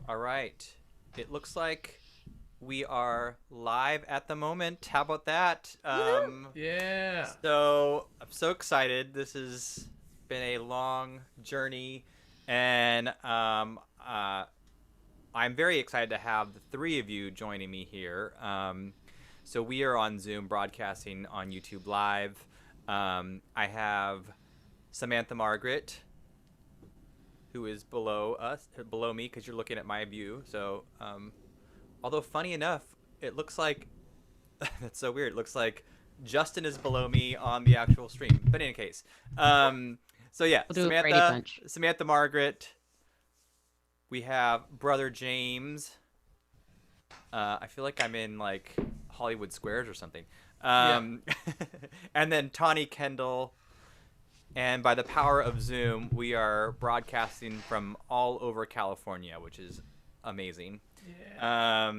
All right. It looks like we are live at the moment. How about that? Yeah. So I'm so excited. This has been a long journey, and I'm very excited to have the three of you joining me here. So we are on Zoom broadcasting on YouTube Live. I have Samantha Margret, who is below me, because you're looking at my view. So, although funny enough, it looks like that's so weird. It looks like Justin is below me on the actual stream. But in any case, so yeah, We'll do a Brady Bunch. Samantha Margret. We have brother James. I feel like I'm in like Hollywood Squares or something. And then Tawnee Kendall. And by the power of Zoom, we are broadcasting from all over California, which is amazing. Yeah.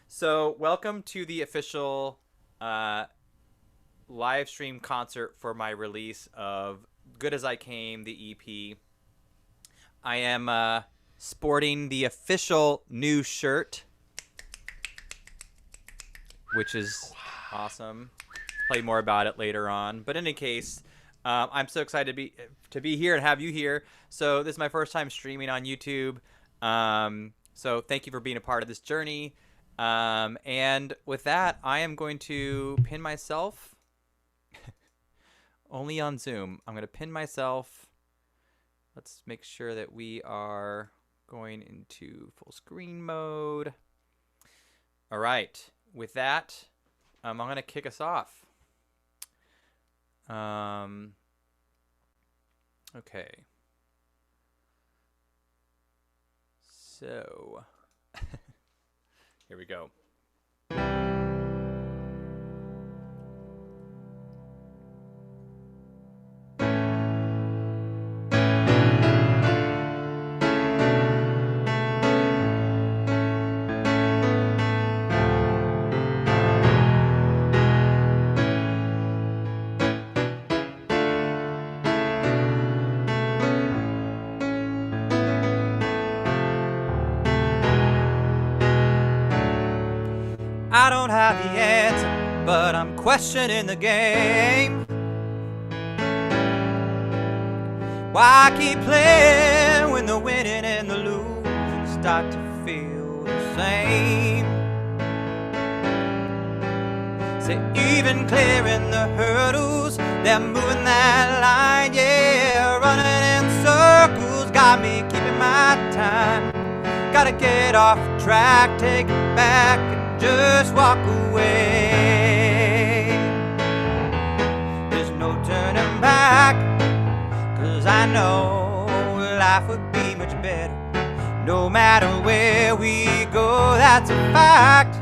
So welcome to the official live stream concert for my release of Good As I Came, the EP. I am sporting the official new shirt, which is awesome. Play more about it later on. But in any case, I'm so excited to be here and have you here. So this is my first time streaming on YouTube. So thank you for being a part of this journey. And with that, I am going to pin myself only on Zoom. I'm going to pin myself. Let's make sure that we are going into full screen mode. All right. With that, I'm going to kick us off. Okay. So, here we go. I don't have the answer, but I'm questioning the game. Why keep playing when the winning and the losing start to feel the same? Say even clearing the hurdles, they're moving that line, yeah. Running in circles, got me keeping my time. Gotta get off track, take it back, just walk away. There's no turning back, 'cause I know life would be much better no matter where we go, that's a fact.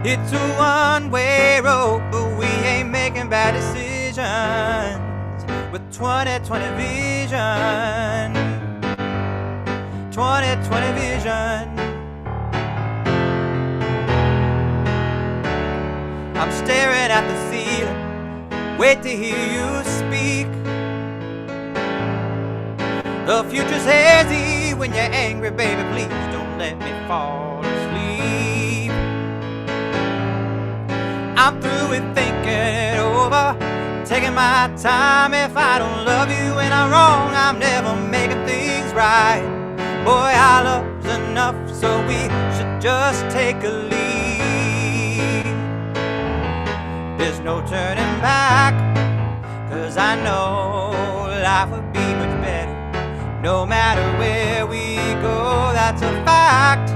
It's a one-way road, but we ain't making bad decisions with 2020 vision. 2020 vision. I'm staring at the ceiling, wait to hear you speak. The future's hazy when you're angry, baby, please don't let me fall asleep. I'm through with thinking it over, taking my time. If I don't love you and I'm wrong, I'm never making things right. Boy, our love's enough, so we should just take a leap. There's no turning back, 'cause I know life would be much better no matter where we go, that's a fact.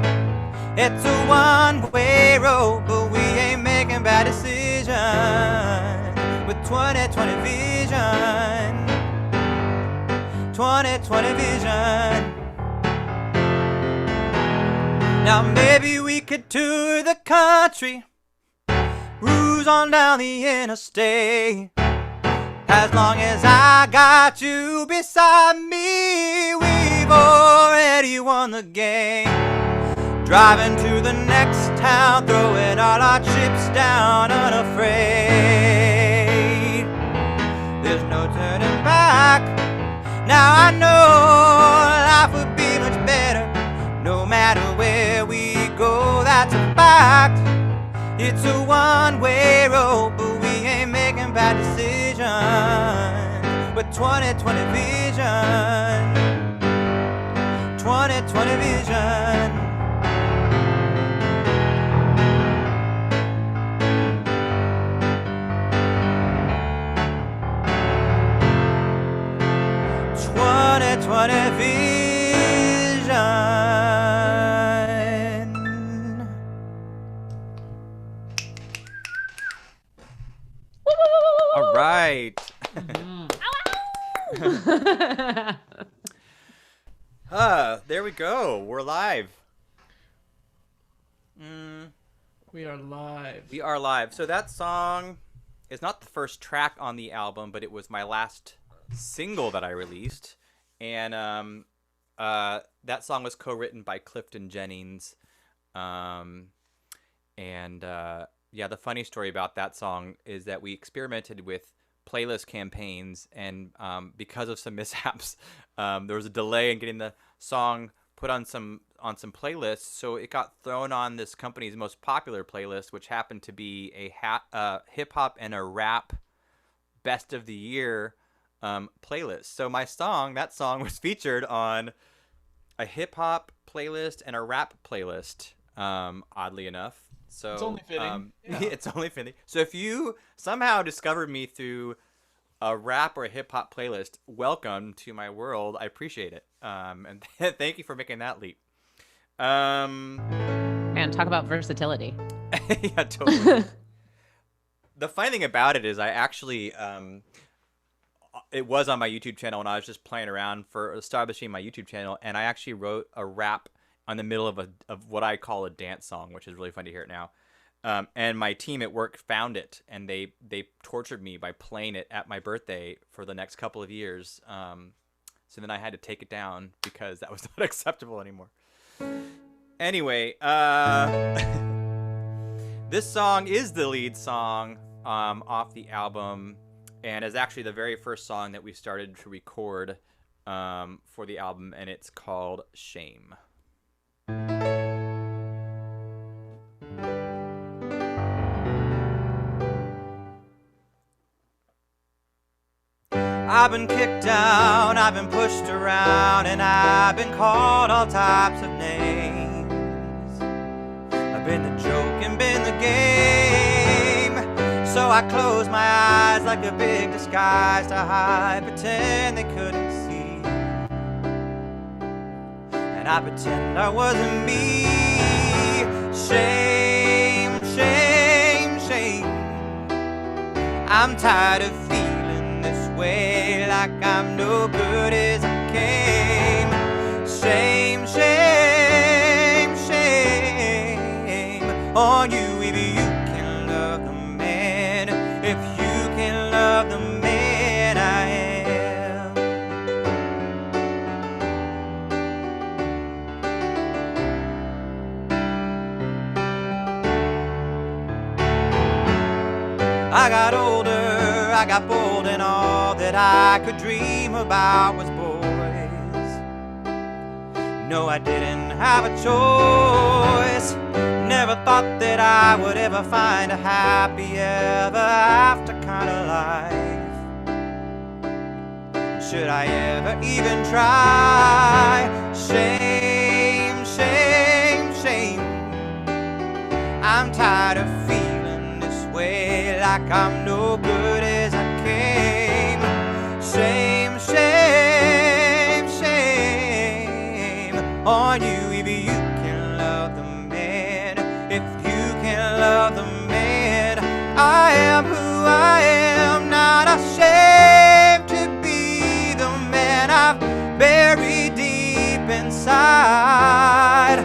It's a one-way road, but we ain't making bad decisions with 2020 vision. 2020 vision. Now maybe we could tour the country, cruise on down the interstate. As long as I got you beside me, we've already won the game. Driving to the next town, throwing all our chips down unafraid. There's no turning back. Now I know life would be much better no matter fact. It's a one-way road, but we ain't making bad decisions. With 2020 vision, 2020 vision. Vision. All right. There we go. We're live. We are live. We are live. So that song is not the first track on the album, but it was my last single that I released. And that song was co-written by Clifton Jennings. The funny story about that song is that we experimented with playlist campaigns, and because of some mishaps, there was a delay in getting the song put on some playlists. So it got thrown on this company's most popular playlist, which happened to be a hip hop and a rap best of the year playlist. So that song was featured on a hip hop playlist and a rap playlist, oddly enough. So it's only fitting. It's only fitting. So if you somehow discovered me through a rap or a hip hop playlist, welcome to my world. I appreciate it. And thank you for making that leap. And talk about versatility. Yeah, totally. The funny thing about it is I actually it was on my YouTube channel when I was just playing around for establishing my YouTube channel, and I actually wrote a rap on the middle of what I call a dance song, which is really fun to hear it now. And my team at work found it, and they tortured me by playing it at my birthday for the next couple of years. So then I had to take it down because that was not acceptable anymore. Anyway, this song is the lead song off the album, and is actually the very first song that we started to record for the album, and it's called Shame. I've been kicked down, I've been pushed around, and I've been called all types of names. I've been the joke and been the game. So I close my eyes like a big disguise to hide, pretend they couldn't see. And I pretend I wasn't me. Shame, shame, shame. I'm tired of feeling this way, like I'm no good as I came. Shame, shame, shame on you if you can love the man, if you can love the man I am. I got older, I got bold, and all that I could dream about was boys. No, I didn't have a choice. Never thought that I would ever find a happy ever after kind of life. Should I ever even try? Shame, shame, shame. I'm tired of feeling this way, like I'm no good as I came. Shame, shame, shame on you if you can love the man, if you can love the man. I am who I am, not ashamed to be the man I've buried deep inside.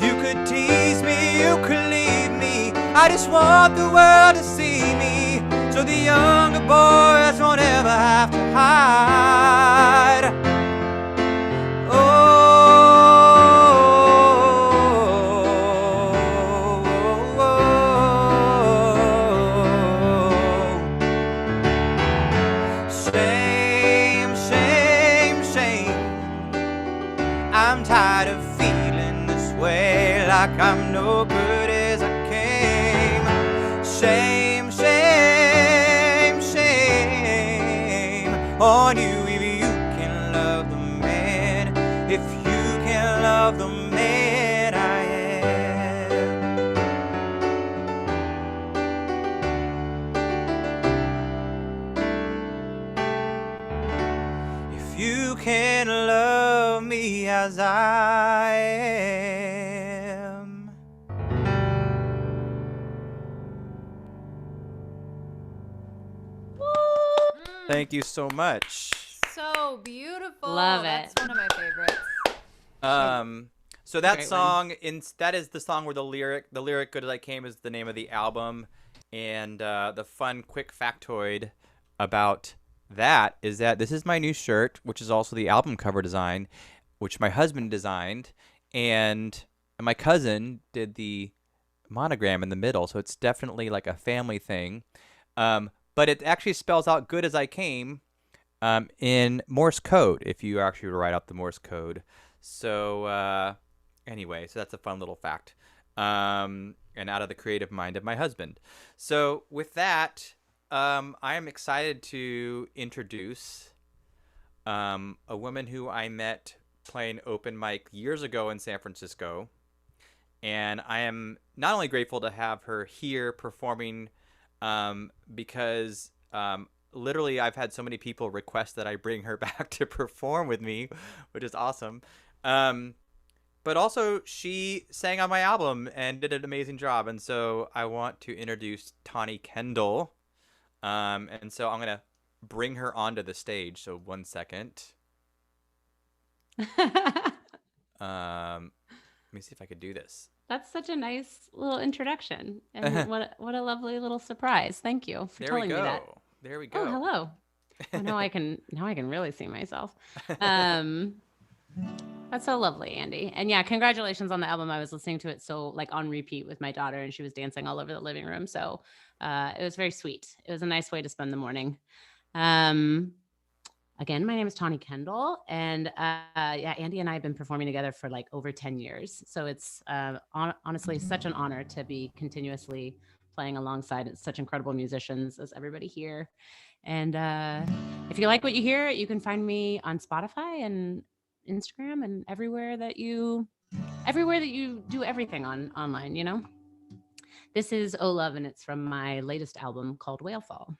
You could tease me, you could leave me, I just want the world to see me, so the younger boys won't ever have to hide. Oh, shame, shame, shame. I'm tired of feeling this way, like I'm no good on you if you can love the man, if you can love the man I am. If you can love me as I am. Thank you so much. So beautiful. Love That's it. one of my favorites. So that Great song, that is the song where the lyric "Good as I Came" is the name of the album, and the fun quick factoid about that is that this is my new shirt, which is also the album cover design, which my husband designed, and my cousin did the monogram in the middle, so it's definitely like a family thing. But it actually spells out "Good as I Came" in Morse code, if you actually write out the Morse code. So anyway, so that's a fun little fact. And out of the creative mind of my husband. So with that, I am excited to introduce a woman who I met playing open mic years ago in San Francisco. And I am not only grateful to have her here performing because literally I've had so many people request that I bring her back to perform with me, which is awesome. But also she sang on my album and did an amazing job. And so I want to introduce Tawnee Kendall. And so I'm going to bring her onto the stage. So 1 second. Let me see if I could do this. That's such a nice little introduction, and what a lovely little surprise. Thank you for telling me that. There we go. Oh, hello. Oh, now I can really see myself. That's so lovely, Andy. And yeah, congratulations on the album. I was listening to it so like on repeat with my daughter, and she was dancing all over the living room. So it was very sweet. It was a nice way to spend the morning. Again, my name is Tawnee Kendall, and yeah, Andy and I have been performing together for like over 10 years. So it's honestly such an honor to be continuously playing alongside such incredible musicians as everybody here. And if you like what you hear, you can find me on Spotify and Instagram and everywhere that you do everything online, you know. This is Oh Love, and it's from my latest album called Whalefall.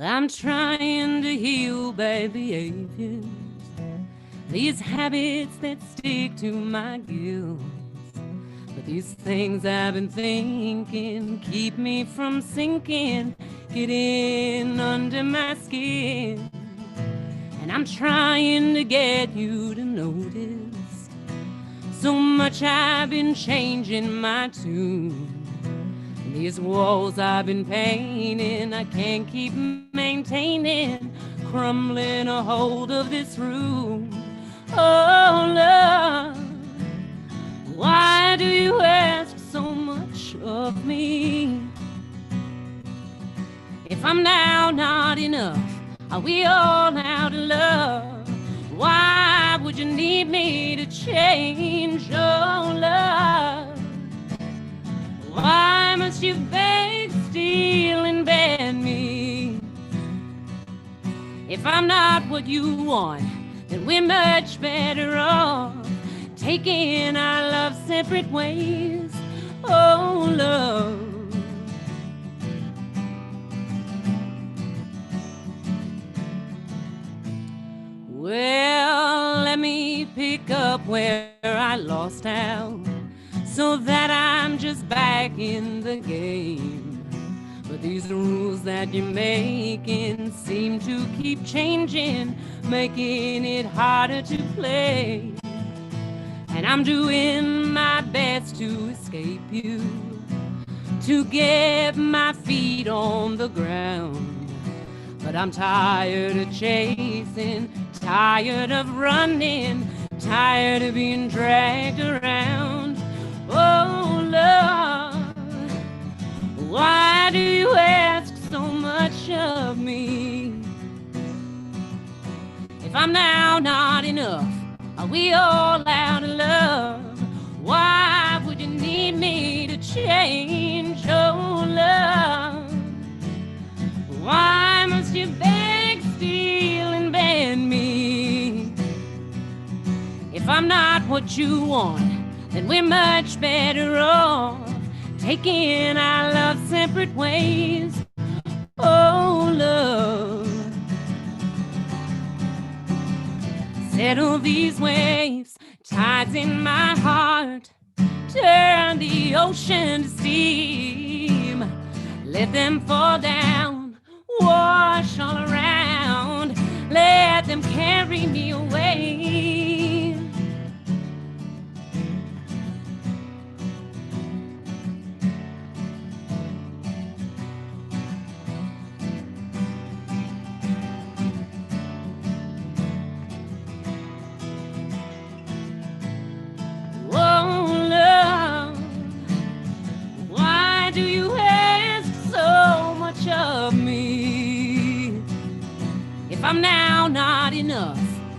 I'm trying to heal bad behaviors, these habits that stick to my guilt. But these things I've been thinking keep me from sinking, getting under my skin. And I'm trying to get you to notice so much I've been changing my tune. These walls I've been painting, I can't keep maintaining, crumbling a hold of this room. Oh, love, why do you ask so much of me? If I'm now not enough, are we all out of love? Why would you need me to change? Oh, love, why must you beg, steal, and ban me? If I'm not what you want, then we're much better off taking our love separate ways. Oh, love. Well, let me pick up where I lost out, so that I'm just back in the game. But these rules that you're making seem to keep changing, making it harder to play. And I'm doing my best to escape you, to get my feet on the ground. But I'm tired of chasing, tired of running, tired of being dragged around. Oh, love, why do you ask so much of me? If I'm now not enough, are we all out of love? Why would you need what you want, then we're much better off taking our love separate ways. Oh, love, settle these waves, tides in my heart, turn the ocean to steam, let them fall down, wash all around, let them carry me away. Oh, love, why do you ask so much of me? If I'm now not enough,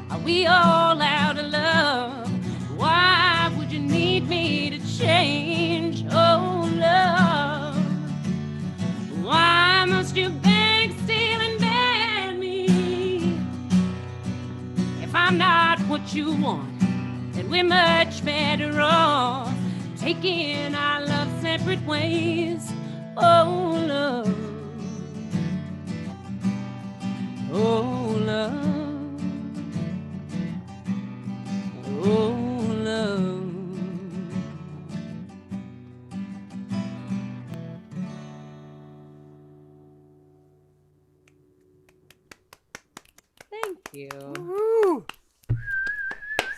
are we all out of love? Why would you need me to change? Oh, love, why must you beg, steal, and ban me? If I'm not what you want, then we're much better off taking our love separate ways. Oh, love. Oh, love. Oh, love. Thank you. Woo!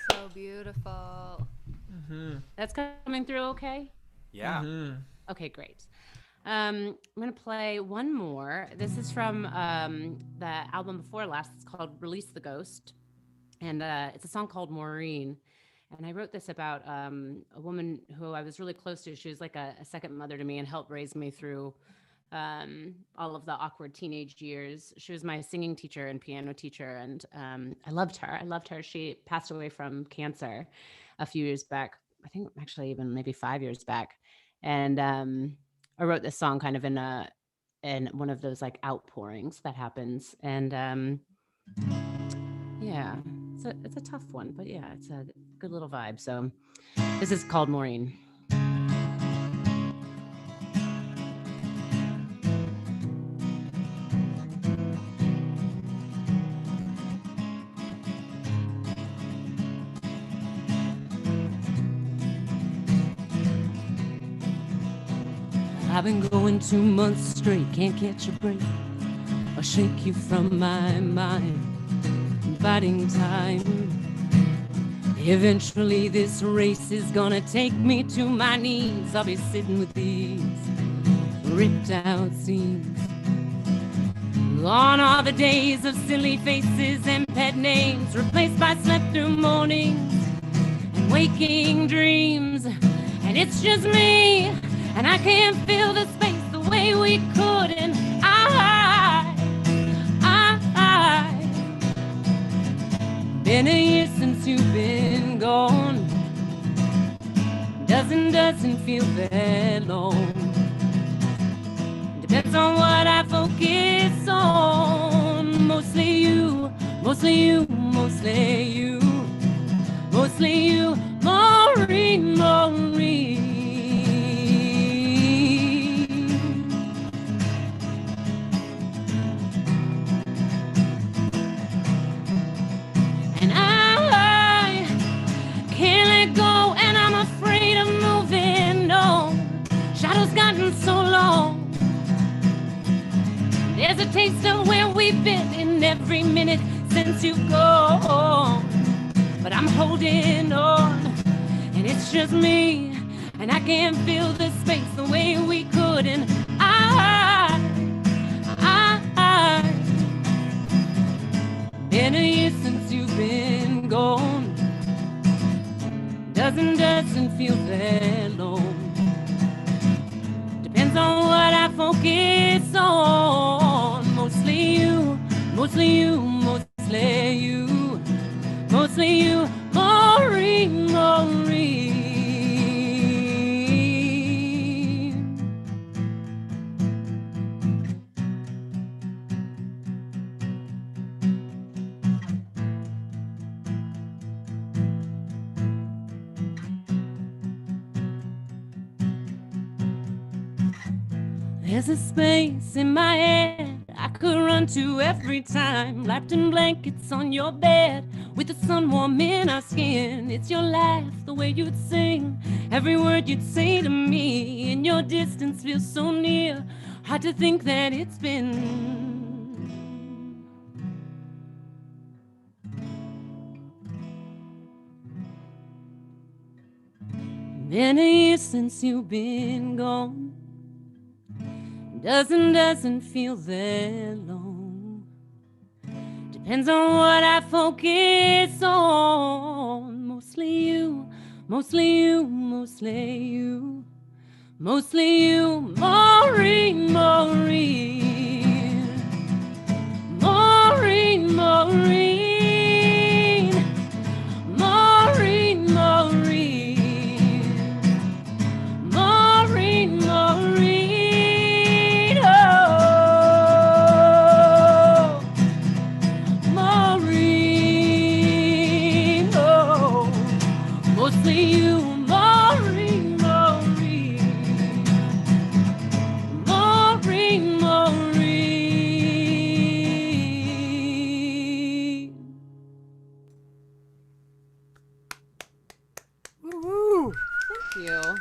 So beautiful. That's coming through okay? Yeah. Okay, great. I'm going to play one more. This is from the album before last. It's called Release the Ghost. And it's a song called Maureen. And I wrote this about a woman who I was really close to. She was like a second mother to me and helped raise me through all of the awkward teenage years. She was my singing teacher and piano teacher. And I loved her. She passed away from cancer a few years back. I think actually even maybe 5 years back. And I wrote this song kind of in one of those like outpourings that happens. And yeah, it's a tough one, but yeah, it's a good little vibe. So this is called Maureen. I've been going 2 months straight, can't catch a break or shake you from my mind, fighting time. Eventually this race is gonna take me to my knees. I'll be sitting with these ripped out seams. Gone are the days of silly faces and pet names, replaced by slept through mornings and waking dreams. And it's just me, and I can't fill the space the way we could. And been a year since you've been gone. Doesn't feel that long. Depends on what I focus on. Mostly you, mostly you, mostly you, mostly you, Maureen, Maureen. And I can't let go, and I'm afraid of moving on. Shadows gotten so long. There's a taste of where we've been in every minute since you've gone. But I'm holding on, and it's just me, and I can't fill the space the way we could. And been a year since you've been gone. Doesn't feel that long. Depends on what I focus on. Mostly you, mostly you, mostly you, mostly you, Maureen, Maureen. There's a space in my head I could run to every time, wrapped in blankets on your bed, with the sun warm in our skin. It's your laugh, the way you'd sing, every word you'd say to me, and your distance feels so near, hard to think that it's been many years since you've been gone. Doesn't feel that long. Depends on what I focus on. Mostly you, mostly you, mostly you, mostly you. Maureen, Maureen, Maureen, Maureen, Maureen, Maureen, Maureen, Maureen. Mostly you, Maureen, Maureen, Maureen, Maureen. Woo! Thank you.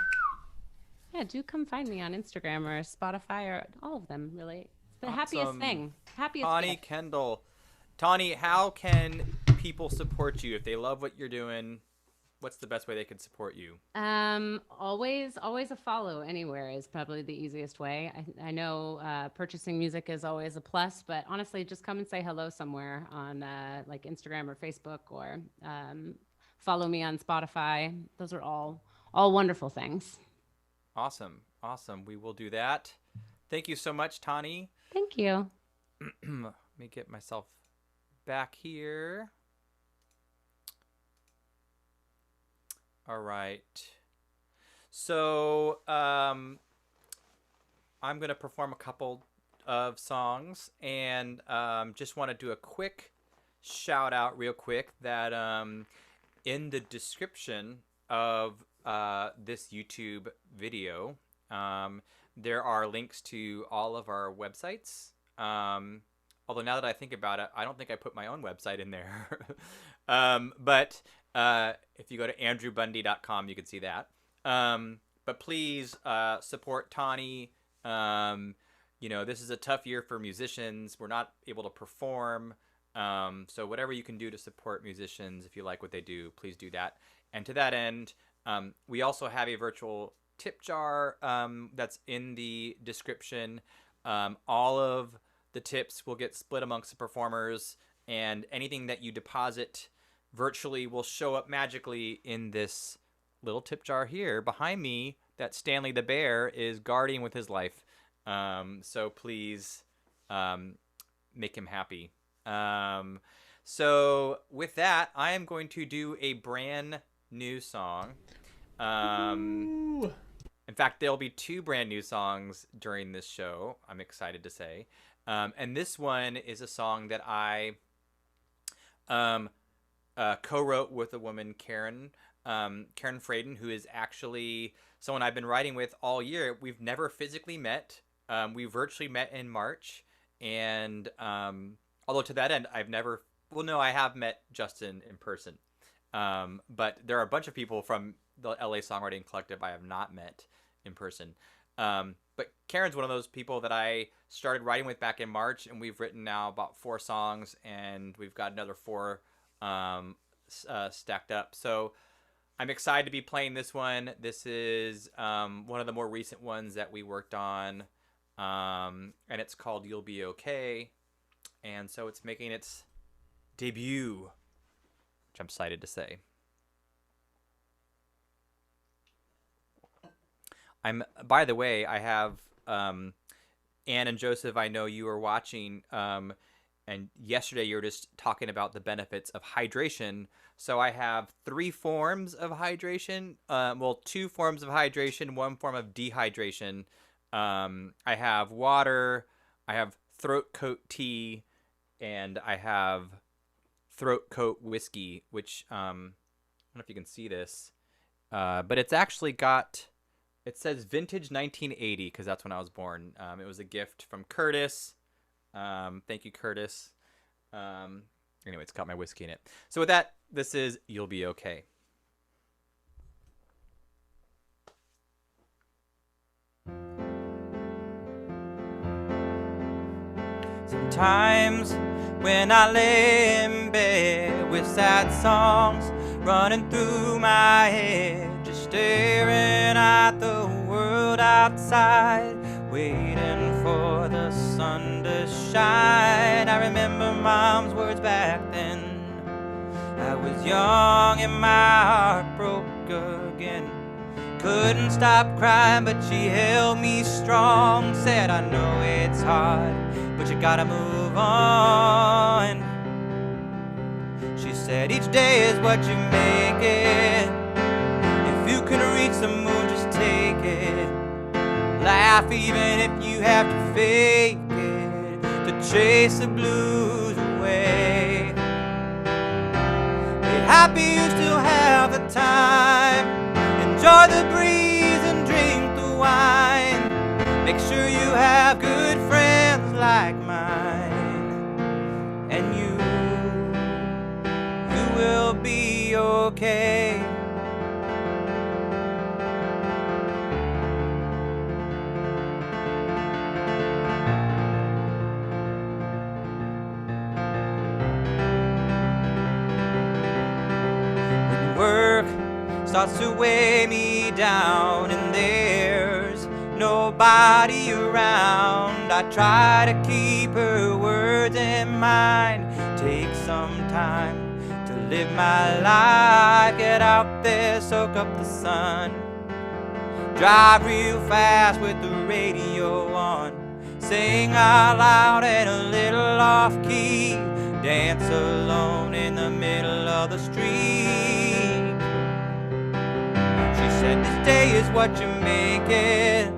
Yeah, do come find me on Instagram or Spotify or all of them, really. It's the happiest Awesome. thing. Happiest Tawnee gift. Kendall. Tawnee, how can people support you if they love what you're doing? What's the best way they can support you? Always a follow anywhere is probably the easiest way. I know purchasing music is always a plus, but honestly, just come and say hello somewhere on like Instagram or Facebook, or follow me on Spotify. Those are all wonderful things. Awesome. We will do that. Thank you so much, Tawnee. Thank you. Let me get myself back here. All right. So I'm going to perform a couple of songs, and just want to do a quick shout out real quick that in the description of this YouTube video, there are links to all of our websites. Although now that I think about it, I don't think I put my own website in there. But if you go to andrewbundy.com, you can see that. But please support Tawnee. This is a tough year for musicians. We're not able to perform. So whatever you can do to support musicians, if you like what they do, please do that. And to that end, we also have a virtual tip jar that's in the description. All of the tips will get split amongst the performers, and anything that you deposit virtually will show up magically in this little tip jar here behind me that Stanley the Bear is guarding with his life. So please make him happy. So with that, I am going to do a brand new song. In fact, there'll be 2 brand new songs during this show, I'm excited to say. And this one is a song that I co-wrote with a woman, Karen Fraden, who is actually someone I've been writing with all year. We've never physically met. We virtually met in March. And although to that end, I have met Justin in person. But there are a bunch of people from the LA Songwriting Collective I have not met in person. But Karen's one of those people that I started writing with back in March, and we've written now about 4 songs, and we've got another 4 stacked up. So I'm excited to be playing this one. This is one of the more recent ones that we worked on, and it's called You'll Be Okay. And so it's making its debut, which I'm excited to say. By the way, I have Ann and Joseph, I know you were watching, and yesterday you were just talking about the benefits of hydration. So I have 3 forms of hydration. 2 forms of hydration, 1 form of dehydration. I have water, I have throat coat tea, and I have throat coat whiskey, which I don't know if you can see this, but it's actually got It says vintage 1980 because that's when I was born. It was a gift from Curtis. Thank you, Curtis. Anyway, it's got my whiskey in it. So with that, this is You'll Be Okay. Sometimes when I lay in bed with sad songs running through my head, just staring at the world outside, waiting for the sun to shine, I remember Mom's words back then. I was young and my heart broke again. Couldn't stop crying, but she held me strong. Said, I know it's hard, but you gotta move on. She said, each day is what you make it. If you can reach the moon, just take it. Laugh even if you have to fake it, to chase the blues away. Be happy you still have the time. Enjoy the breeze and drink the wine. Make sure you have good friends like mine. And you will be okay. When work starts to weigh me down and there's nobody around, I try to keep her words in mind. Take some time to live my life. Get out there, soak up the sun. Drive real fast with the radio on. Sing out loud and a little off key. Dance alone in the middle of the street. She said, this day is what you make it.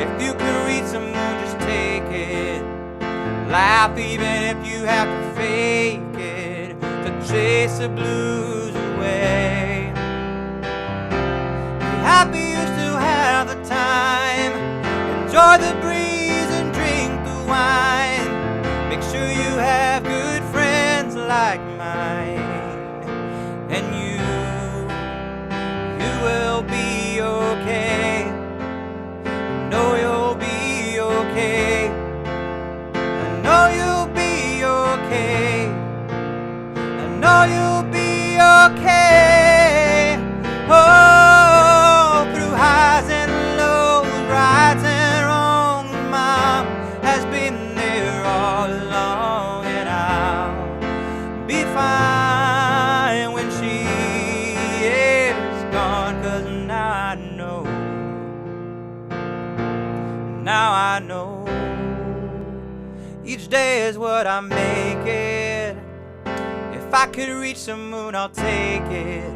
If you can reach the moon, just take it. Laugh even if you have to fake it, to chase the blues away. Be happy you still have the time. Enjoy the breeze and drink the wine. Make sure you have good friends like mine. And you will be okay. I know you'll be okay. I know you'll be okay. I know you'll be okay. Oh, through highs and lows, rights and wrongs, Mom has been there all along, and I'll be fine when she is gone, 'cause now I know. Now I know. Each day is what I make it. If I could reach the moon, I'll take it.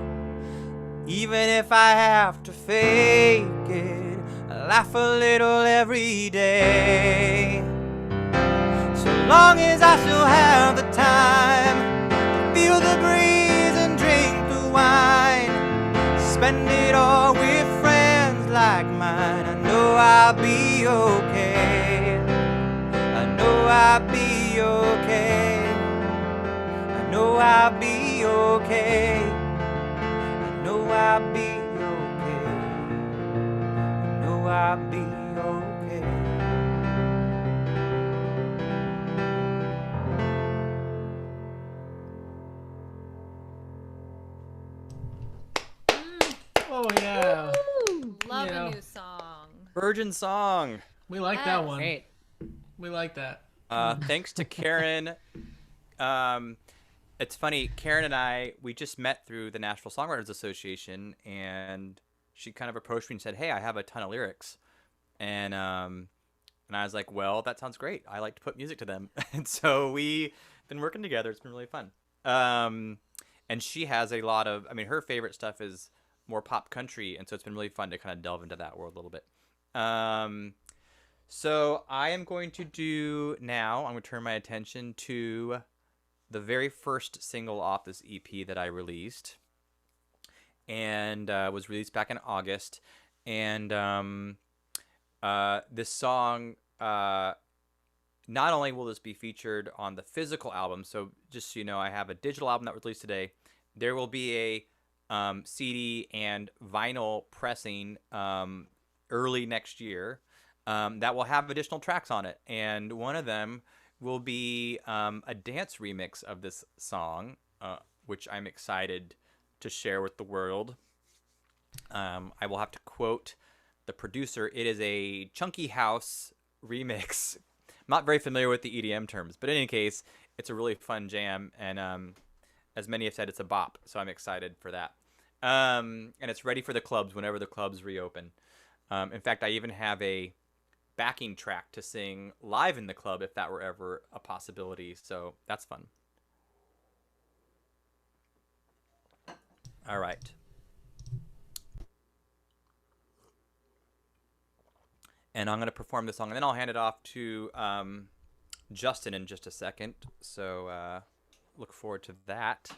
Even if I have to fake it, I laugh a little every day. So long as I still have the time to feel the breeze and drink the wine, spend it all with friends like mine. I know I'll be okay. I know I'll be okay. I know I'll be okay. I know I'll be okay. I know I'll be okay. Oh, yeah. Love Yeah. a new song. Virgin song. We like that Yes. one. Great. We like that. Thanks to Karen. It's funny, Karen and I, we just met through the Nashville Songwriters Association, and she kind of approached me and said, hey, I have a ton of lyrics. And I was like, well, that sounds great. I like to put music to them. And so we've been working together. It's been really fun. And she has a lot of, I mean, her favorite stuff is more pop country, and so it's been really fun to kind of delve into that world a little bit. So I am going to do now, I'm going to turn my attention to the very first single off this EP that I released, and was released back in August. And this song, not only will this be featured on the physical album, so just so you know, I have a digital album that was released today. There will be a CD and vinyl pressing early next year that will have additional tracks on it. And one of them will be a dance remix of this song, which I'm excited to share with the world. I will have to quote the producer. It is a chunky house remix. I'm not very familiar with the EDM terms, but in any case, it's a really fun jam, and as many have said, it's a bop, so I'm excited for that. And it's ready for the clubs whenever the clubs reopen. In fact, I even have a backing track to sing live in the club if that were ever a possibility, so that's fun. All right. And I'm going to perform this song, and then I'll hand it off to Justin in just a second. So look forward to that.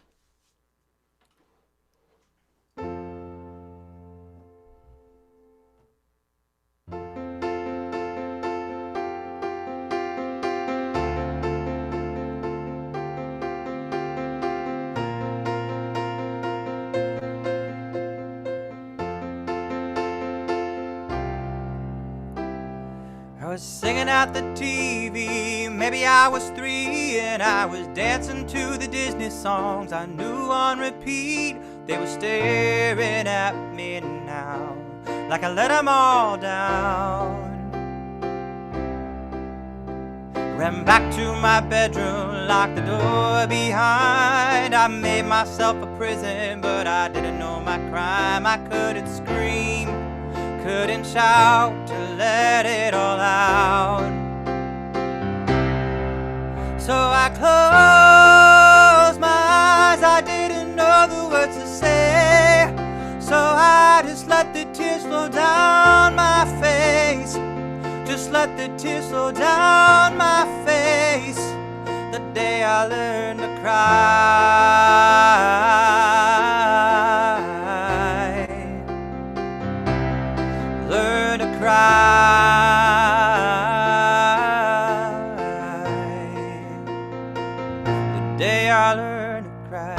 I was singing at the TV, maybe I was 3, and I was dancing to the Disney songs I knew on repeat. They were staring at me now, like I let them all down. Ran back to my bedroom, locked the door behind. I made myself a prison, but I didn't know my crime. I couldn't scream, couldn't shout to let it all out. So I closed my eyes, I didn't know the words to say. So I just let the tears flow down my face. Just let the tears flow down my face. The day I learned to cry. Learn to cry. The day I learned to cry.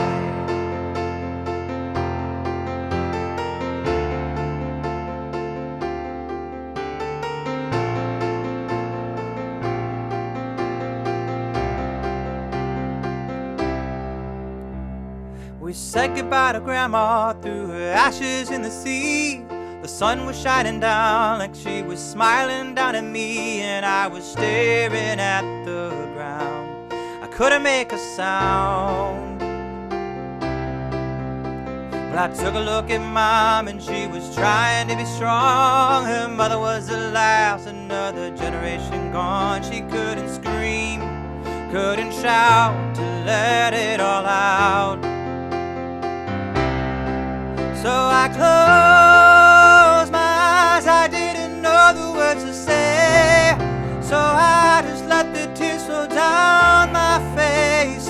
We said goodbye to Grandma, threw her ashes in the sea. The sun was shining down like she was smiling down at me, and I was staring at the ground. I couldn't make a sound. Well, I took a look at Mom, and she was trying to be strong. Her mother was the last, another generation gone. She couldn't scream, couldn't shout to let it all out. So I closed my eyes, I didn't know the words to say. So I just let the tears flow down my face.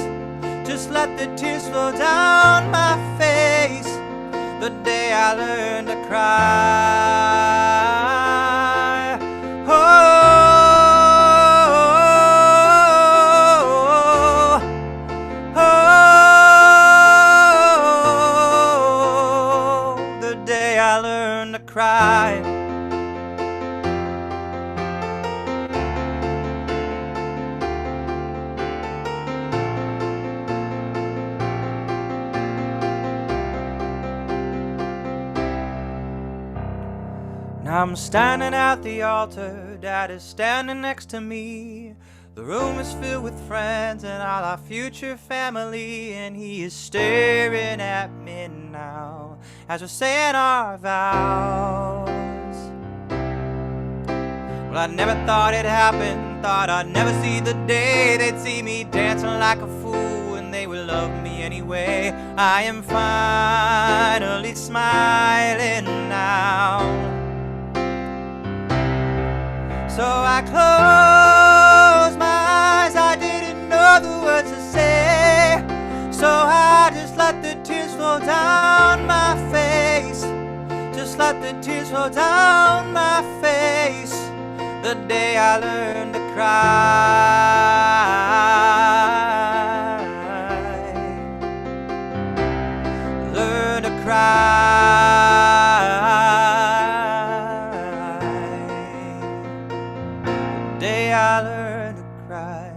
Just let the tears flow down my face. The day I learned to cry. The day I learned to cry. Now I'm standing at the altar, Dad is standing next to me. The room is filled with friends and all our future family, and he is staring at me now as we're saying our vows. Well, I never thought it'd happen, thought I'd never see the day they'd see me dancing like a fool, and they would love me anyway. I am finally smiling now. So I closed my eyes, I didn't know the words to say. So I just let the tears flow down my face. Just but the tears roll down my face the day I learned to cry. Learn to cry. The day I learned to cry.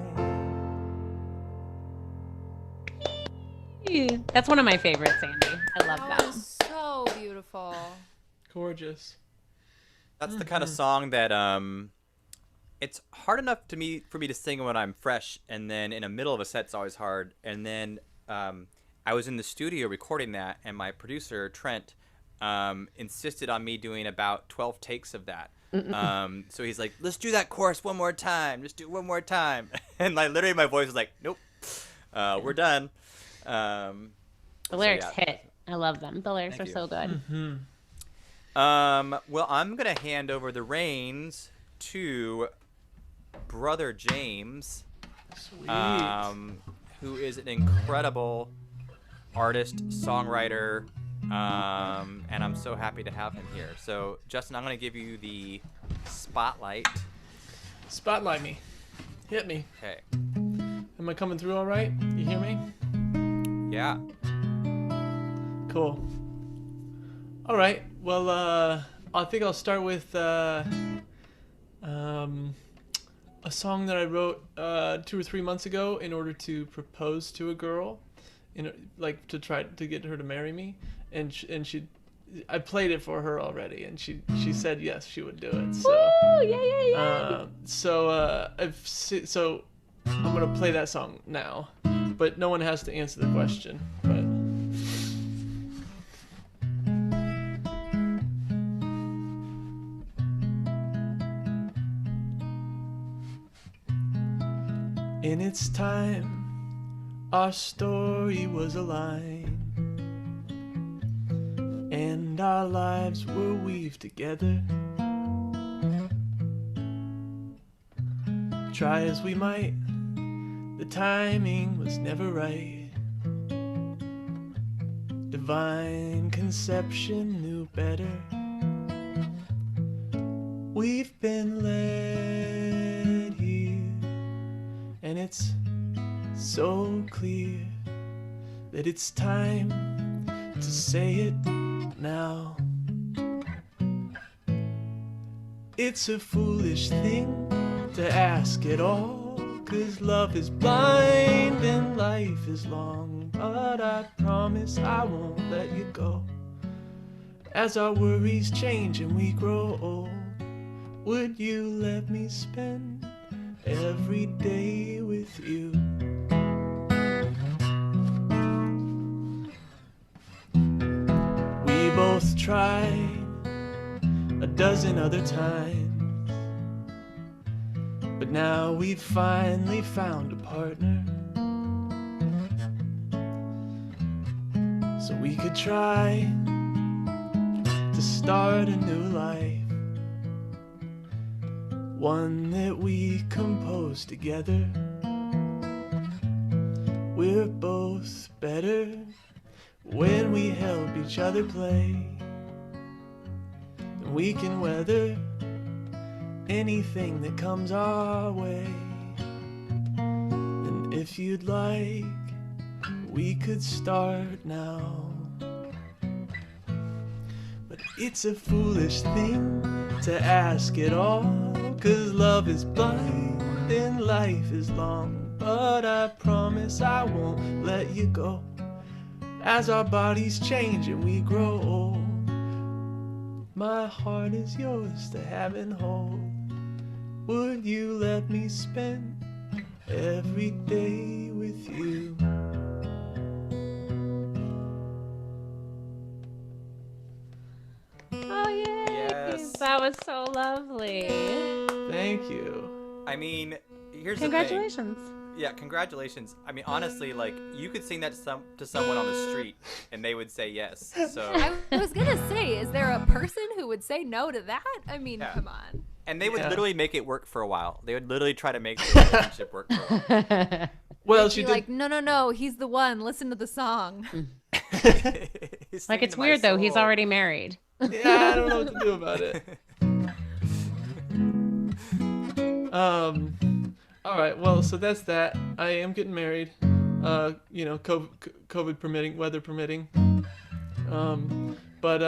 That's one of my favorites, Andy. I love That that. was so beautiful. Gorgeous. That's the kind of song that it's hard enough for me to sing when I'm fresh, and then in the middle of a set it's always hard. And then I was in the studio recording that, and my producer Trent insisted on me doing about 12 takes of that. So he's like, "Let's do that chorus one more time. Just do it one more time." And like literally my voice was like, "Nope, we're done." The lyrics hit. I love them. The lyrics Thank are you. so good. Well, I'm gonna hand over the reins to Brother James, Sweet. who is an incredible artist, songwriter, and I'm so happy to have him here. So, Justin, I'm gonna give you the spotlight. Spotlight me. Hit me. Okay. Am I coming through all right? You hear me? Yeah. Cool. All right. Well, I think I'll start with a song that I wrote 2 or 3 months ago in order to propose to a girl, like to try to get her to marry me, and I played it for her already, and she said yes, she would do it. So, Woo! Yeah. so I'm gonna play that song now, but no one has to answer the question. But in its time, our story was a line, and our lives were weaved together. Try as we might, the timing was never right. Divine conception knew better. We've been led here, and it's so clear that it's time to say it now. It's a foolish thing to ask at all, 'cause love is blind and life is long. But I promise I won't let you go. As our worries change and we grow old, would you let me spend every day with you? We both tried a dozen other times, but now we've finally found a partner. So we could try to start a new life, one that we compose together. We're both better when we help each other play, and we can weather anything that comes our way. And if you'd like, we could start now. But it's a foolish thing to ask at all, 'cause love is blind and life is long. But I promise I won't let you go. As our bodies change and we grow old, my heart is yours to have and hold. Would you let me spend every day with you? Oh, yeah. Yes. That was so lovely. Thank you. I mean, here's Congratulations. the thing. Yeah, congratulations. I mean, honestly, like, you could sing that to someone on the street, and they would say yes. So, I was gonna say, is there a person who would say no to that? I mean, Yeah. come on. and they would Yeah. literally make it work for a while. They would literally try to make the relationship work for a while. Well, They'd she be did. like, no, he's the one. Listen to the song. He's Like, singing it's to my weird, though. He's soul. already married. Yeah, I don't know what to do about it. All right, well, so that's that. I am getting married. COVID permitting, weather permitting. But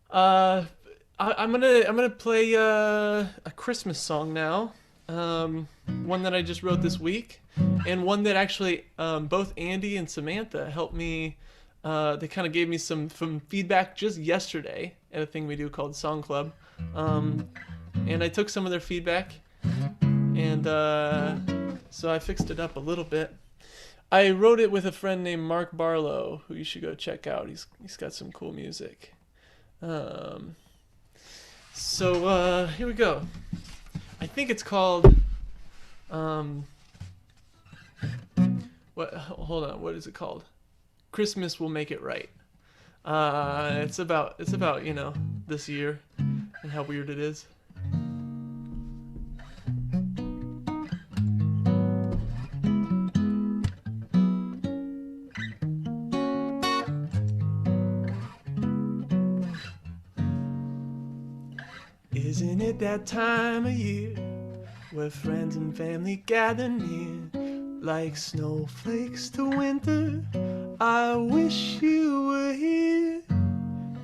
I'm gonna play a Christmas song now. One that I just wrote this week, and one that actually both Andy and Samantha helped me. They kind of gave me some feedback just yesterday at a thing we do called Song Club, and I took some of their feedback, and so I fixed it up a little bit. I wrote it with a friend named Mark Barlow, who you should go check out. He's got some cool music. So here we go. I think it's called what? Hold on. What is it called? Christmas Will Make It Right. It's about this year and how weird it is. Isn't it that time of year where friends and family gather near like snowflakes to winter? I wish you were here,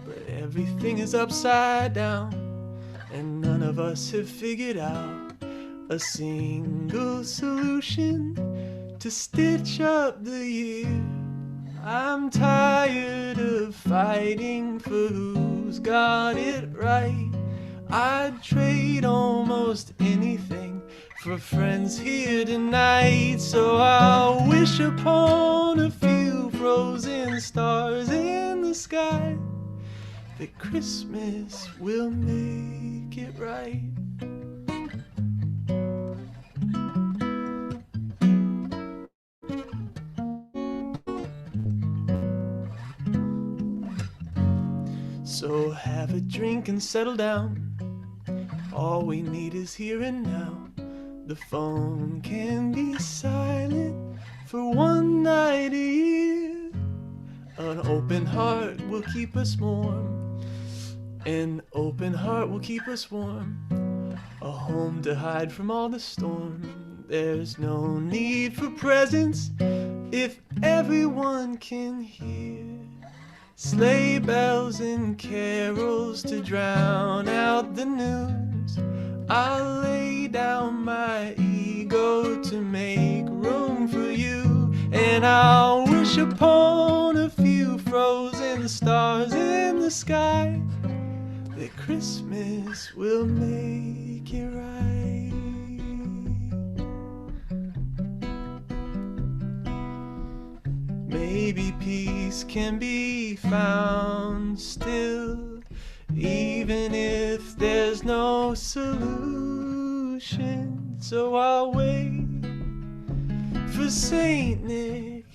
but everything is upside down, and none of us have figured out a single solution to stitch up the year. I'm tired of fighting for who's got it right. I'd trade almost anything for friends here tonight. So I'll wish upon a few frozen stars in the sky that Christmas will make it right. So have a drink and settle down. All we need is here and now. The phone can be silent for one night a year. An open heart will keep us warm. An open heart will keep us warm. A home to hide from all the storm. There's no need for presents if everyone can hear. Sleigh bells and carols to drown out the news. I'll lay down my ego to make room for you, and I'll wish upon a few frozen stars in the sky that Christmas will make it right. Maybe peace can be found still, even if there's no solution. So I'll wait for Saint Nick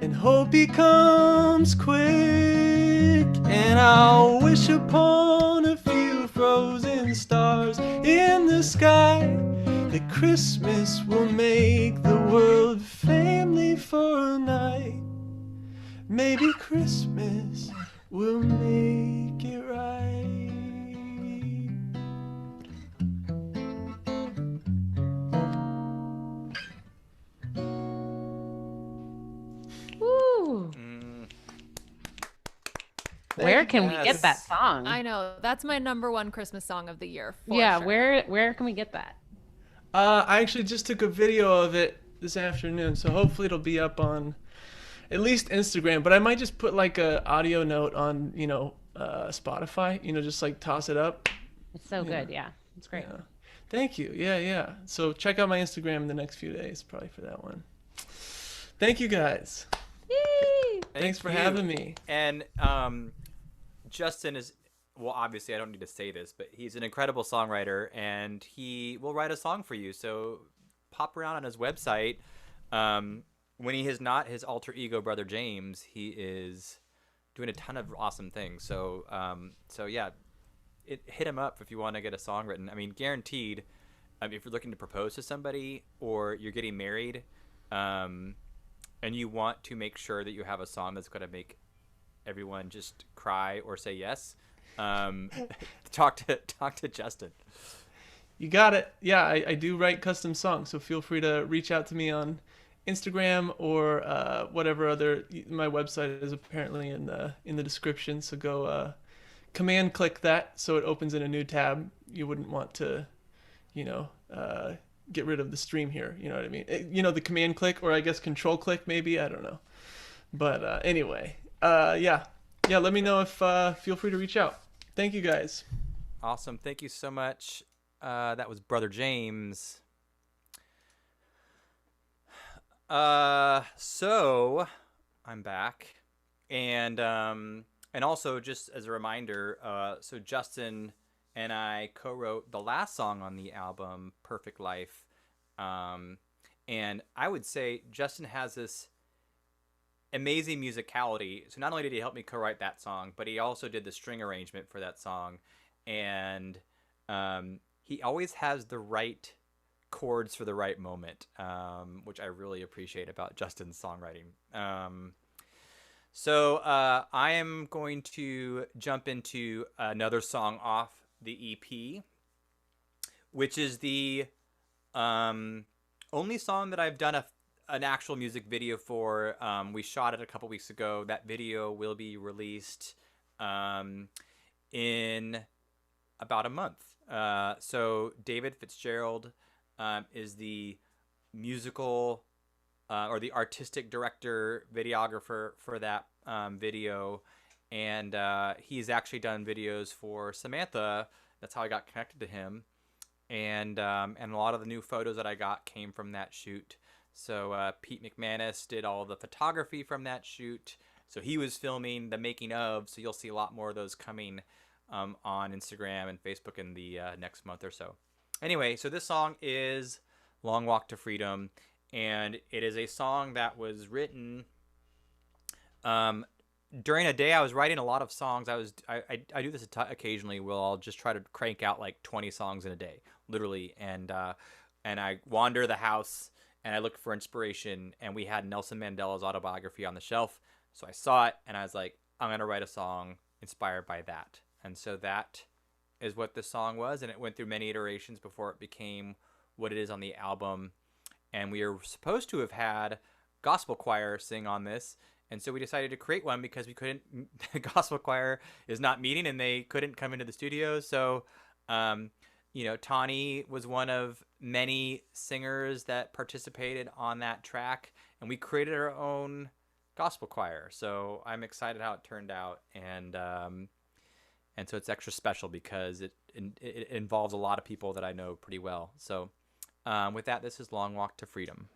and hope he comes quick, and I'll wish upon a few frozen stars in the sky that Christmas will make the world family for a night. Maybe Christmas will make it right. Woo! Where can we get that song? I know. That's my #1 Christmas song of the year. Yeah, sure. where can we get that? I actually just took a video of it this afternoon, so hopefully it'll be up on at least Instagram, but I might just put like a audio note on, Spotify, just like toss it up. It's so good. Yeah, it's great. Yeah. Thank you. Yeah. So check out my Instagram in the next few days, probably for that one. Thank you guys. Yay! Thanks for having me. And Justin is, well, obviously I don't need to say this, but he's an incredible songwriter, and he will write a song for you. So pop around on his website. When he is not his alter ego brother James, he is doing a ton of awesome things. So yeah, hit him up if you want to get a song written. I mean, guaranteed. If you're looking to propose to somebody or you're getting married, and you want to make sure that you have a song that's going to make everyone just cry or say yes, talk to Justin. You got it. Yeah, I do write custom songs, so feel free to reach out to me on Instagram or whatever other. My website is apparently in the description, so go command click that so it opens in a new tab. You wouldn't want to, get rid of the stream here. You know what I mean? The command click, or I guess control click maybe. I don't know. But anyway, yeah. Let me know if feel free to reach out. Thank you guys. Awesome. Thank you so much. That was Brother James. So I'm back, and also just as a reminder, so Justin and I co-wrote the last song on the album, Perfect Life, and I would say Justin has this amazing musicality. So not only did he help me co-write that song, but he also did the string arrangement for that song, and he always has the right chords for the right moment, which I really appreciate about Justin's songwriting. So I am going to jump into another song off the EP, which is the only song that I've done an actual music video for. We shot it a couple weeks ago. That video will be released in about a month. So David Fitzgerald is the musical or the artistic director, videographer for that video, and he's actually done videos for Samantha. That's how I got connected to him, and a lot of the new photos that I got came from that shoot. So Pete McManus did all the photography from that shoot. So he was filming the making of. So you'll see a lot more of those coming on Instagram and Facebook in the next month or so. Anyway, so this song is Long Walk to Freedom, and it is a song that was written during a day. I was writing a lot of songs. I do this occasionally. I'll just try to crank out like 20 songs in a day, literally, and I wander the house and I look for inspiration, and we had Nelson Mandela's autobiography on the shelf. So I saw it and I was like, I'm going to write a song inspired by that. And so that is what this song was, and it went through many iterations before it became what it is on the album. And we were supposed to have had gospel choir sing on this, and so we decided to create one because we couldn't. The gospel choir is not meeting, and they couldn't come into the studio. So, Tawnee was one of many singers that participated on that track, and we created our own gospel choir. So I'm excited how it turned out, and so it's extra special because it involves a lot of people that I know pretty well. So with that, this is Long Walk to Freedom.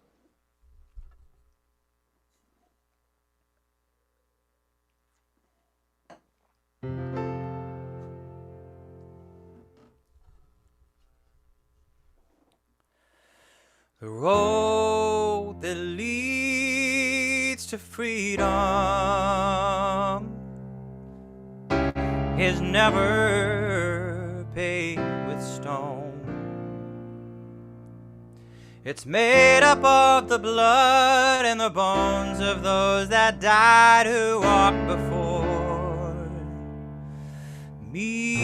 The road that leads to freedom is never paved with stone. It's made up of the blood and the bones of those that died who walked before me.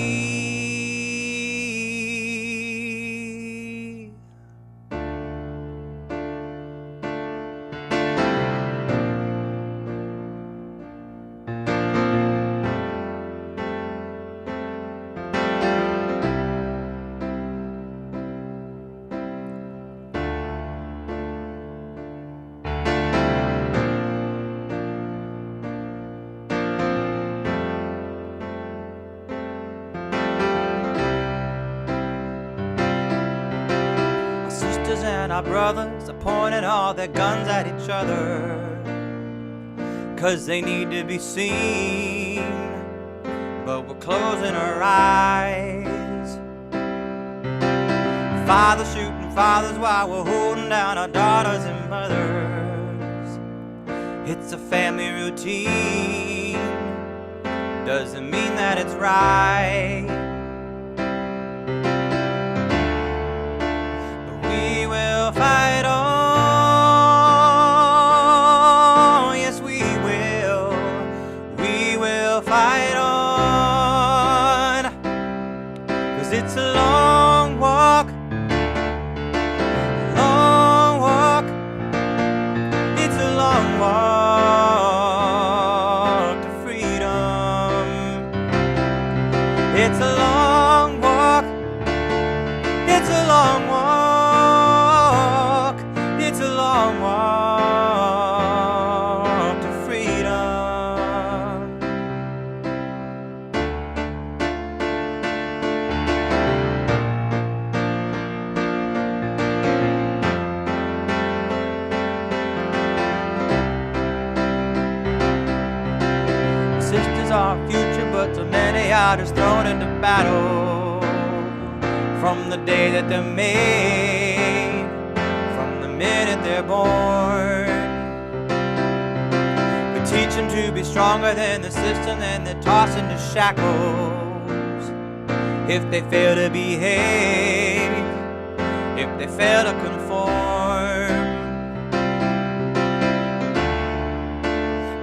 And our brothers are pointing all their guns at each other, 'cause they need to be seen, but we're closing our eyes. Fathers shooting fathers while we're holding down our daughters and mothers. It's a family routine, doesn't mean that it's right. Fight on It's a long walk. It's a long walk. It's a long walk to freedom. Sisters are our future, but so many are just thrown into battle from the day that they're made, from the minute they're born. We teach them to be stronger than the system, and they're tossed into shackles if they fail to behave, if they fail to conform.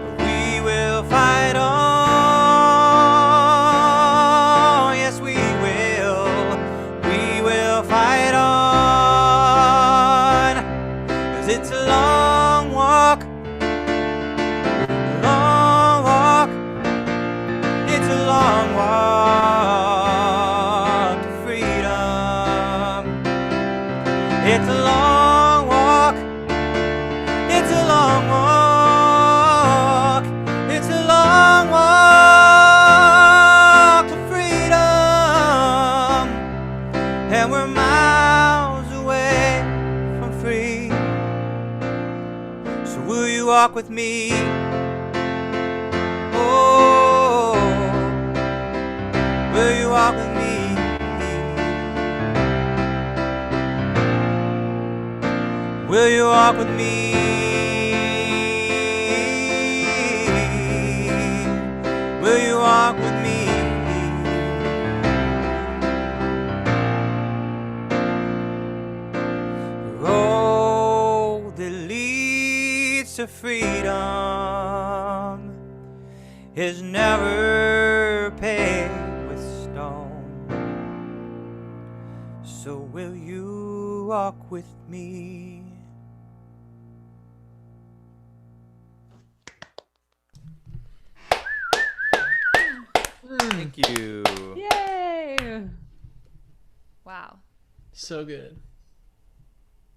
But we will fight on, yes we will. We will fight on, 'cause it's a long walk, long walk. It's a long walk to freedom. It's a long walk. It's a long walk. It's a long walk to freedom. And we're miles away from free. So will you walk with me? Oh, will you walk with me? Will you walk with me? Will you walk with me? The road that leads to freedom is never paved with stone. So will you walk with me? Thank you. Yay! Wow. So good.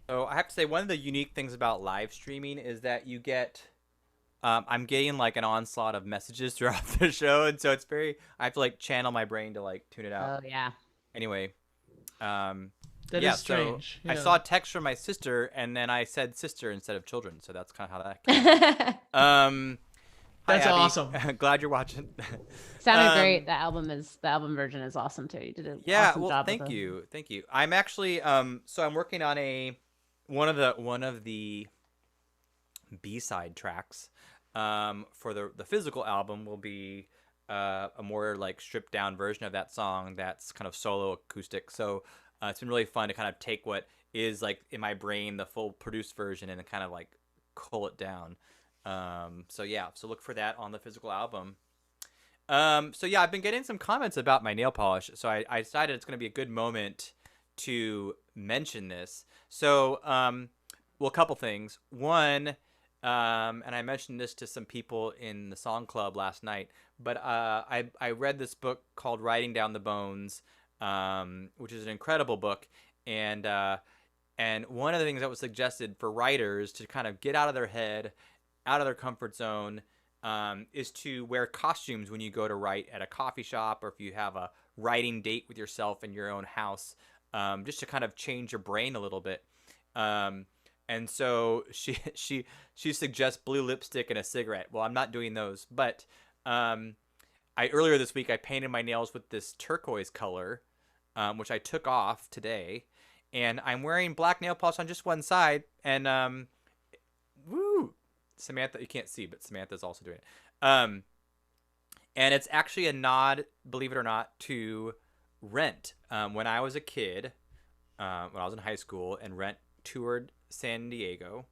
So I have to say, one of the unique things about live streaming is that you get, I'm getting like an onslaught of messages throughout the show, and so it's very, I have to like channel my brain to like tune it out. Oh yeah. Anyway, That yeah, is strange. so I yeah. saw a text from my sister, and then I said sister instead of children, so that's kind of how that came. Hi, That's Abby. awesome. Glad you're watching. Sounded great. The album version is awesome too. You did an Yeah, awesome well, job. thank you. I'm actually so I'm working on one of the B-side tracks for the physical album will be a more like stripped down version of that song that's kind of solo acoustic. So it's been really fun to kind of take what is like in my brain the full produced version and kind of like cull it down. So yeah, so look for that on the physical album. So yeah, I've been getting some comments about my nail polish, so I decided it's going to be a good moment to mention this. So, well, a couple things. One, and I mentioned this to some people in the song club last night, but I read this book called Writing Down the Bones, which is an incredible book, and one of the things that was suggested for writers to kind of get out of their head, out of their comfort zone, is to wear costumes when you go to write at a coffee shop, or if you have a writing date with yourself in your own house, just to kind of change your brain a little bit. And so she suggests blue lipstick and a cigarette. Well, I'm not doing those, but earlier this week I painted my nails with this turquoise color, which I took off today, and I'm wearing black nail polish on just one side, and woo. Samantha, you can't see, but Samantha's also doing it. And it's actually a nod, believe it or not, to Rent. When I was a kid, when I was in high school, and Rent toured San Diego,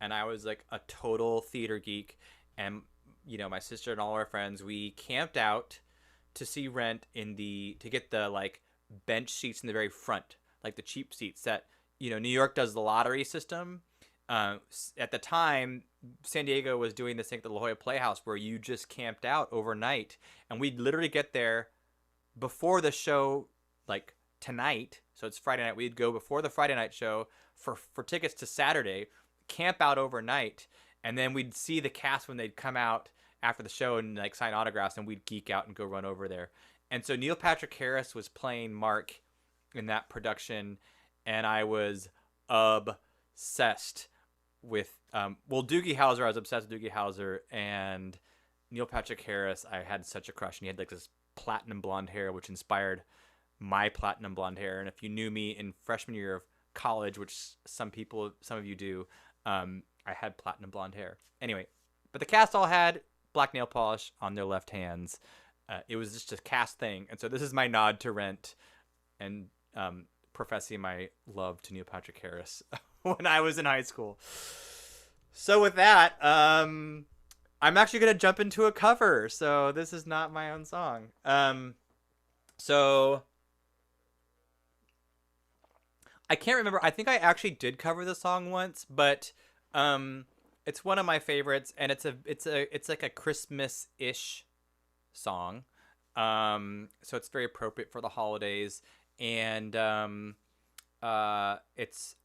and I was like a total theater geek, and my sister and all our friends, we camped out to see Rent to get the like bench seats in the very front, like the cheap seats that New York does the lottery system. At the time, San Diego was doing this thing at the La Jolla Playhouse where you just camped out overnight, and we'd literally get there before the show, like tonight, so it's Friday night, we'd go before the Friday night show for tickets to Saturday, camp out overnight, and then we'd see the cast when they'd come out after the show and like sign autographs, and we'd geek out and go run over there. And so Neil Patrick Harris was playing Mark in that production, and I was obsessed with Doogie Howser. I was obsessed with Doogie Howser, and Neil Patrick Harris, I had such a crush, and he had like this platinum blonde hair, which inspired my platinum blonde hair. And if you knew me in freshman year of college, which some of you do, I had platinum blonde hair. Anyway, but the cast all had black nail polish on their left hands. It was just a cast thing. And so this is my nod to Rent and professing my love to Neil Patrick Harris when I was in high school. So with that, I'm actually going to jump into a cover. So this is not my own song. So I can't remember. I think I actually did cover the song once, but it's one of my favorites, and it's like a Christmas-ish song. So it's very appropriate for the holidays, and it's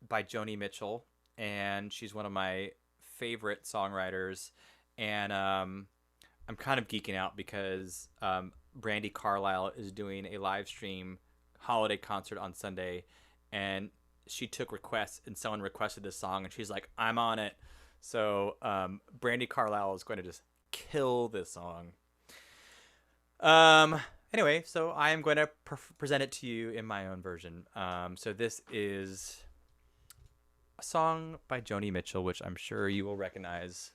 by Joni Mitchell, and she's one of my favorite songwriters. And I'm kind of geeking out because Brandy Carlisle is doing a live stream holiday concert on Sunday, and she took requests, and someone requested this song, and she's like, I'm on it. So Brandy Carlisle is going to just kill this song. Anyway, so I am going to present it to you in my own version. So this is a song by Joni Mitchell, which I'm sure you will recognize.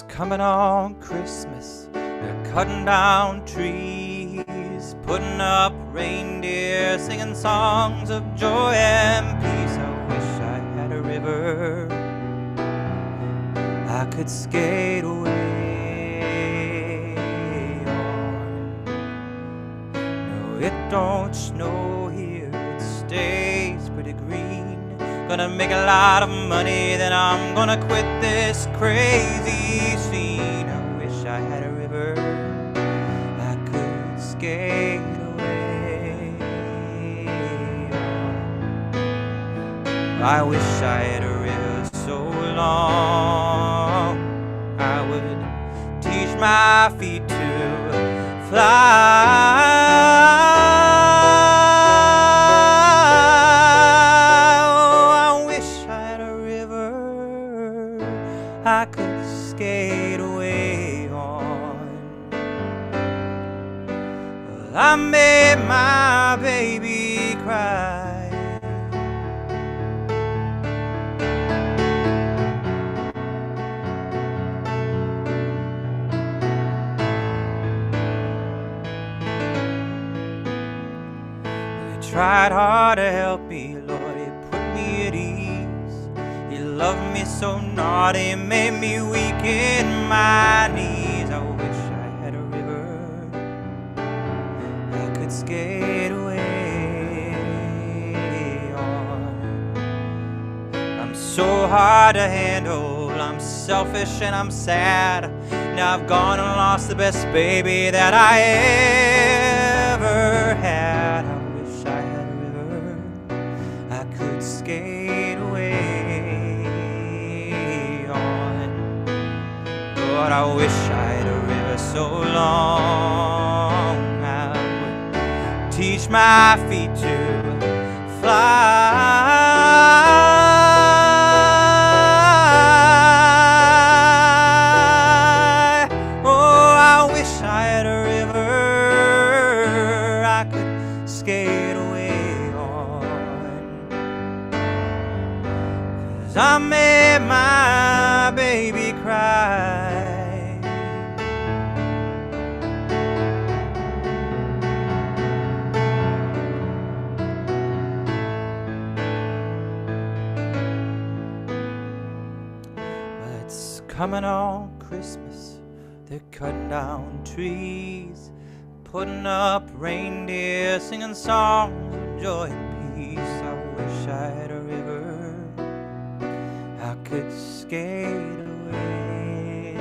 Coming on Christmas, they're cutting down trees, putting up reindeer, singing songs of joy and peace. I wish I had a river I could skate away on. No, it don't snow here, it stays pretty green. Gonna make a lot of money, then I'm gonna quit this crazy scene. I wish I had a river I could skate away on. I wish I had a river so long I would teach my feet to fly. I could skate away on. Well, I made my baby cry. Well, he tried hard to help me, Lord, he put me at ease. He loved me so naughty, made me weak in my knees. I wish I had a river I could skate away on. I'm so hard to handle, I'm selfish and I'm sad. Now I've gone and lost the best baby that I ever had. I wish I had a river I could skate away. But I wish I had a river so long I would teach my feet to fly. Oh, I wish I had a river I could skate away on. 'Cause I made my baby cry. coming on Christmas, they're cutting down trees, putting up reindeer, singing songs of joy and peace. I wish I had a river I could skate away on.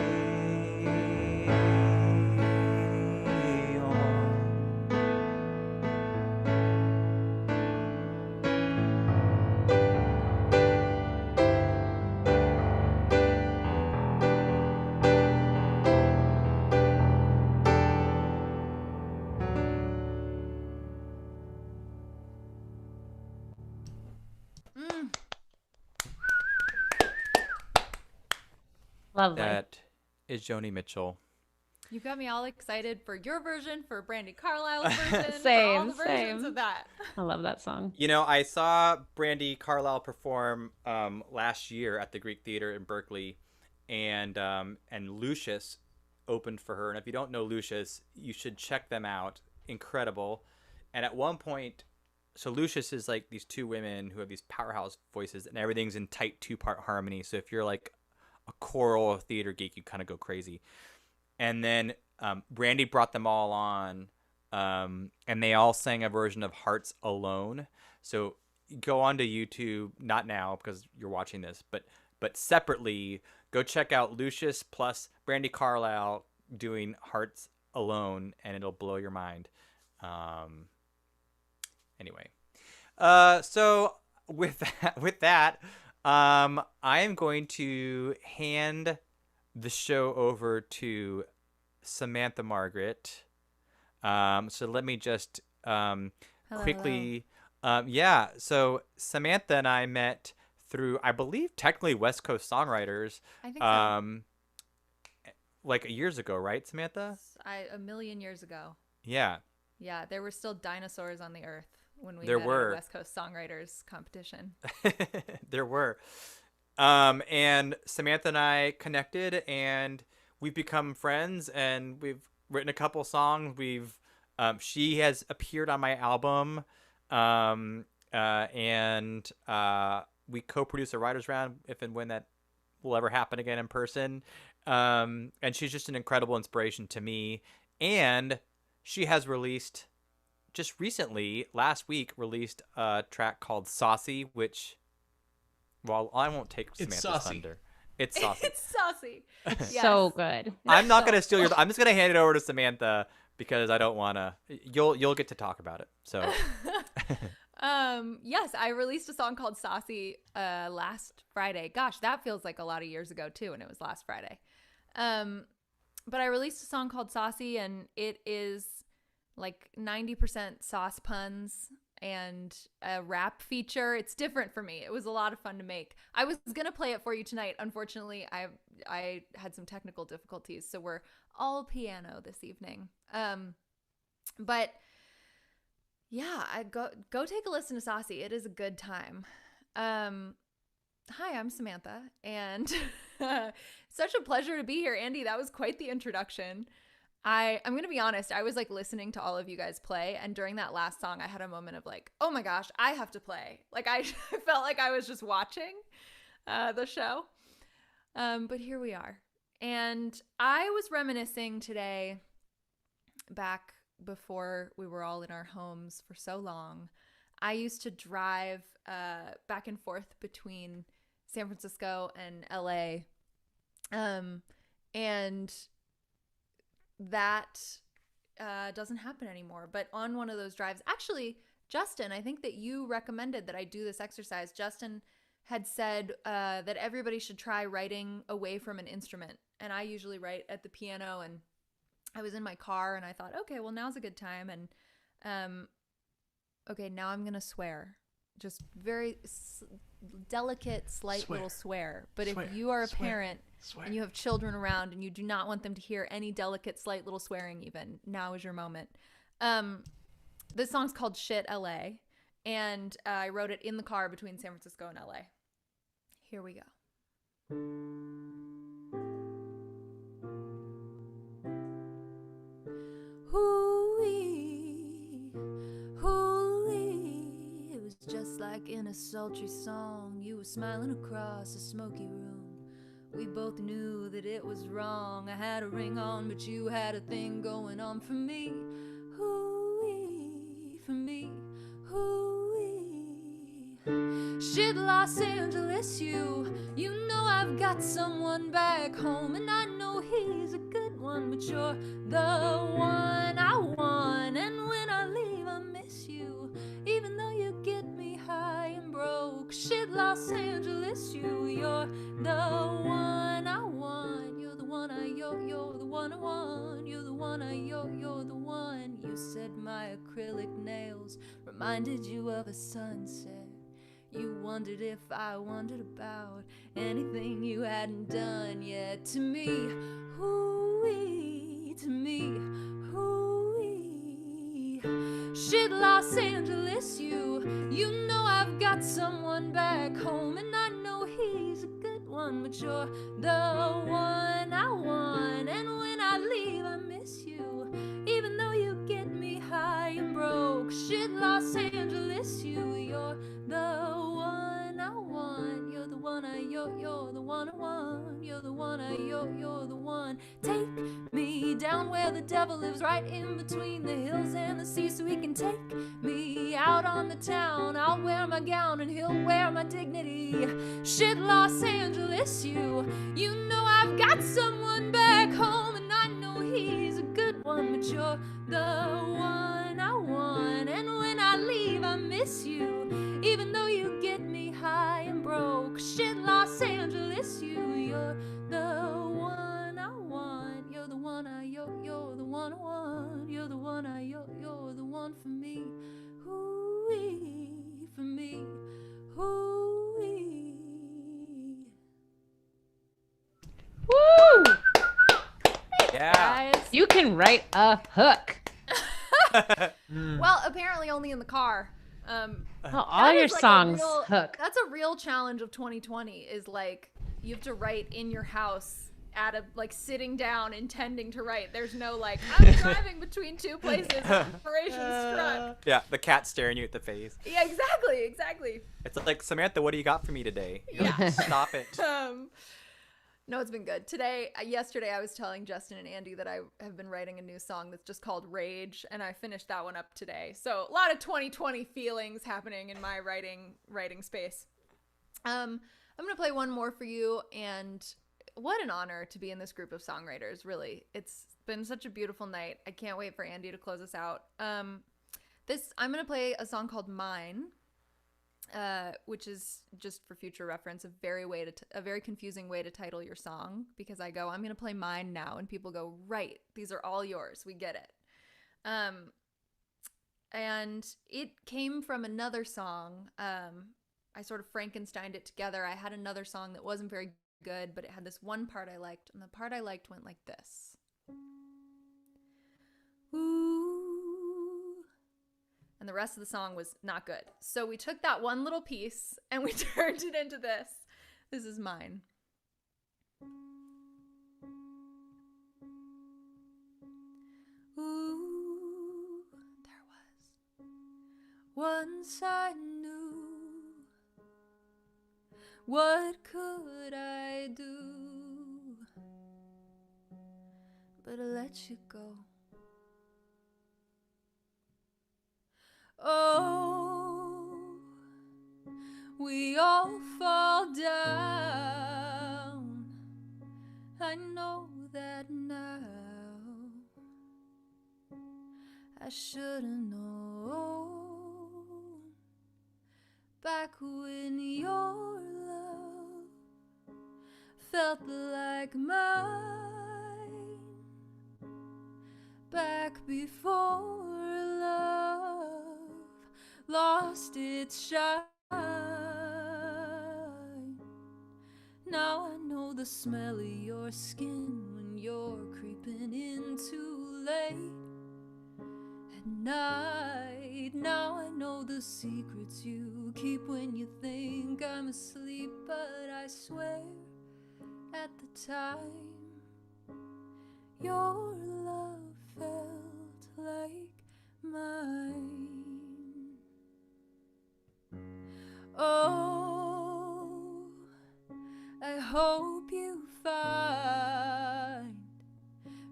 Lovely. That is Joni Mitchell. You got me all excited for your version, for Brandy Carlisle's version, for Same, all the versions same. of that. I love that song. You know, I saw Brandy Carlisle perform last year at the Greek Theater in Berkeley, and Lucius opened for her. And if you don't know Lucius, you should check them out. Incredible. And at one point, so Lucius is like these two women who have these powerhouse voices, and everything's in tight 2-part harmony. So if you're like a choral or theater geek, you kind of go crazy. And then Brandy brought them all on, and they all sang a version of Hearts Alone. So go onto YouTube, not now because you're watching this, but separately, go check out Lucius plus Brandy Carlisle doing Hearts Alone, and it'll blow your mind. Anyway, so with that, I am going to hand the show over to Samantha Margret. So let me just quickly, so Samantha and I met through, I believe, technically West Coast Songwriters. I think so. Like years ago, right, Samantha? A million years ago. Yeah. Yeah, there were still dinosaurs on the earth when we There met were. at a West Coast Songwriters competition. There were. And Samantha and I connected, and we've become friends, and we've written a couple songs. She has appeared on my album, and we co-produce a writer's round if and when that will ever happen again in person. And she's just an incredible inspiration to me. And she has released, just recently, last week, released a track called Saucy, which, well, I won't take Samantha's thunder. It's saucy. It's saucy. Yes. So good. I'm not going to steal your, I'm just going to hand it over to Samantha because I don't want to, you'll get to talk about it. So. Yes, I released a song called Saucy last Friday. Gosh, that feels like a lot of years ago too, and it was last Friday. But I released a song called Saucy, and it is like 90% sauce puns and a rap feature. It's different for me. It was a lot of fun to make. I was gonna play it for you tonight. Unfortunately, I had some technical difficulties, so we're all piano this evening. But yeah, go take a listen to Saucy. It is a good time. Hi, I'm Samantha, and such a pleasure to be here. Andy, that was quite the introduction. I'm going to be honest, I was like listening to all of you guys play, and during that last song, I had a moment of like, oh my gosh, I have to play. Like I felt like I was just watching the show. But here we are. And I was reminiscing today, back before we were all in our homes for so long. I used to drive back and forth between San Francisco and LA. And that doesn't happen anymore. But on one of those drives, actually, Justin, I think that you recommended that I do this exercise. Justin had said that everybody should try writing away from an instrument. And I usually write at the piano, and I was in my car and I thought, okay, well, now's a good time. And okay, now I'm going to swear. Just very delicate, slight little swear. But if you are a parent and you have children around and you do not want them to hear any delicate, slight little swearing even, now is your moment. This song's called Shit LA, and I wrote it in the car between San Francisco and LA. Here we go. Hoo-wee, hoo-wee. It was just like in a sultry song. You were smiling across a smoky room We both knew that it was wrong. I had a ring on, but you had a thing going on for me. Hoo-wee, for me. Hoo-wee. Shit, Los Angeles, you know I've got someone back home, and I know he's a good one, but you're the one I want. And when I leave, I miss you, even though you get me high and broke. Shit, Los Angeles, you're the one I want. You're the one you're the one I want. You're the one you're the one. You said my acrylic nails reminded you of a sunset. You wondered if I wondered about anything you hadn't done yet. To me, hoo-wee, to me, hoo-wee. Shit, Los Angeles, you know I've got someone back home, and I know he's a good one, but you're the one I want. And when I leave, I miss you, even though you get me high and broke. Shit, Los Angeles, you're the one I want. You're the one you're the one I want. You're the one you're the one. Take me down where the devil lives, right in between the hills and the sea, so he can take me out on the town. I'll wear my gown and he'll wear my dignity. Shit, Los Angeles, you know I've got someone back home, and I know he's a good one, but you're the one I want. And when I leave, I miss you, even though you get me high and broke. Shit, Los Angeles, you're the one I want. You're the one you're the one I want. You're the one you're the one for me. Hoo-wee, for me. Hoo-wee. Woo! Yeah. Guys. You can write a hook. Well, apparently only in the car. All That your is like a songs real- hook. That's a real challenge of 2020, is like you have to write in your house at a like sitting down intending to write. There's no like I'm driving between two places, inspiration struck. Yeah, the cat staring you at the face. Yeah, exactly. It's like, Samantha, what do you got for me today? Yeah. Stop it. No, it's been good. Yesterday I was telling Justin and Andy that I have been writing a new song that's just called Rage, and I finished that one up today. So a lot of 2020 feelings happening in my writing space. I'm going to play one more for you, and what an honor to be in this group of songwriters, really. It's been such a beautiful night. I can't wait for Andy to close us out. I'm going to play a song called Mine. Which is, just for future reference, a very confusing way to title your song, because I go, I'm going to play mine now, and people go, right, these are all yours. We get it. And it came from another song. I sort of Frankensteined it together. I had another song that wasn't very good, but it had this one part I liked, and the part I liked went like this. Ooh. And the rest of the song was not good. So we took that one little piece and we turned it into this. This is mine. Ooh, there was. Once I knew. What could I do but let you go? Oh, we all fall down. I know that now. I should've known back when your love felt like mine, back before love lost its shine. Now I know the smell of your skin when you're creeping in too late at night. Now I know the secrets you keep when you think I'm asleep, but I swear at the time your love felt like mine. Oh, I hope you find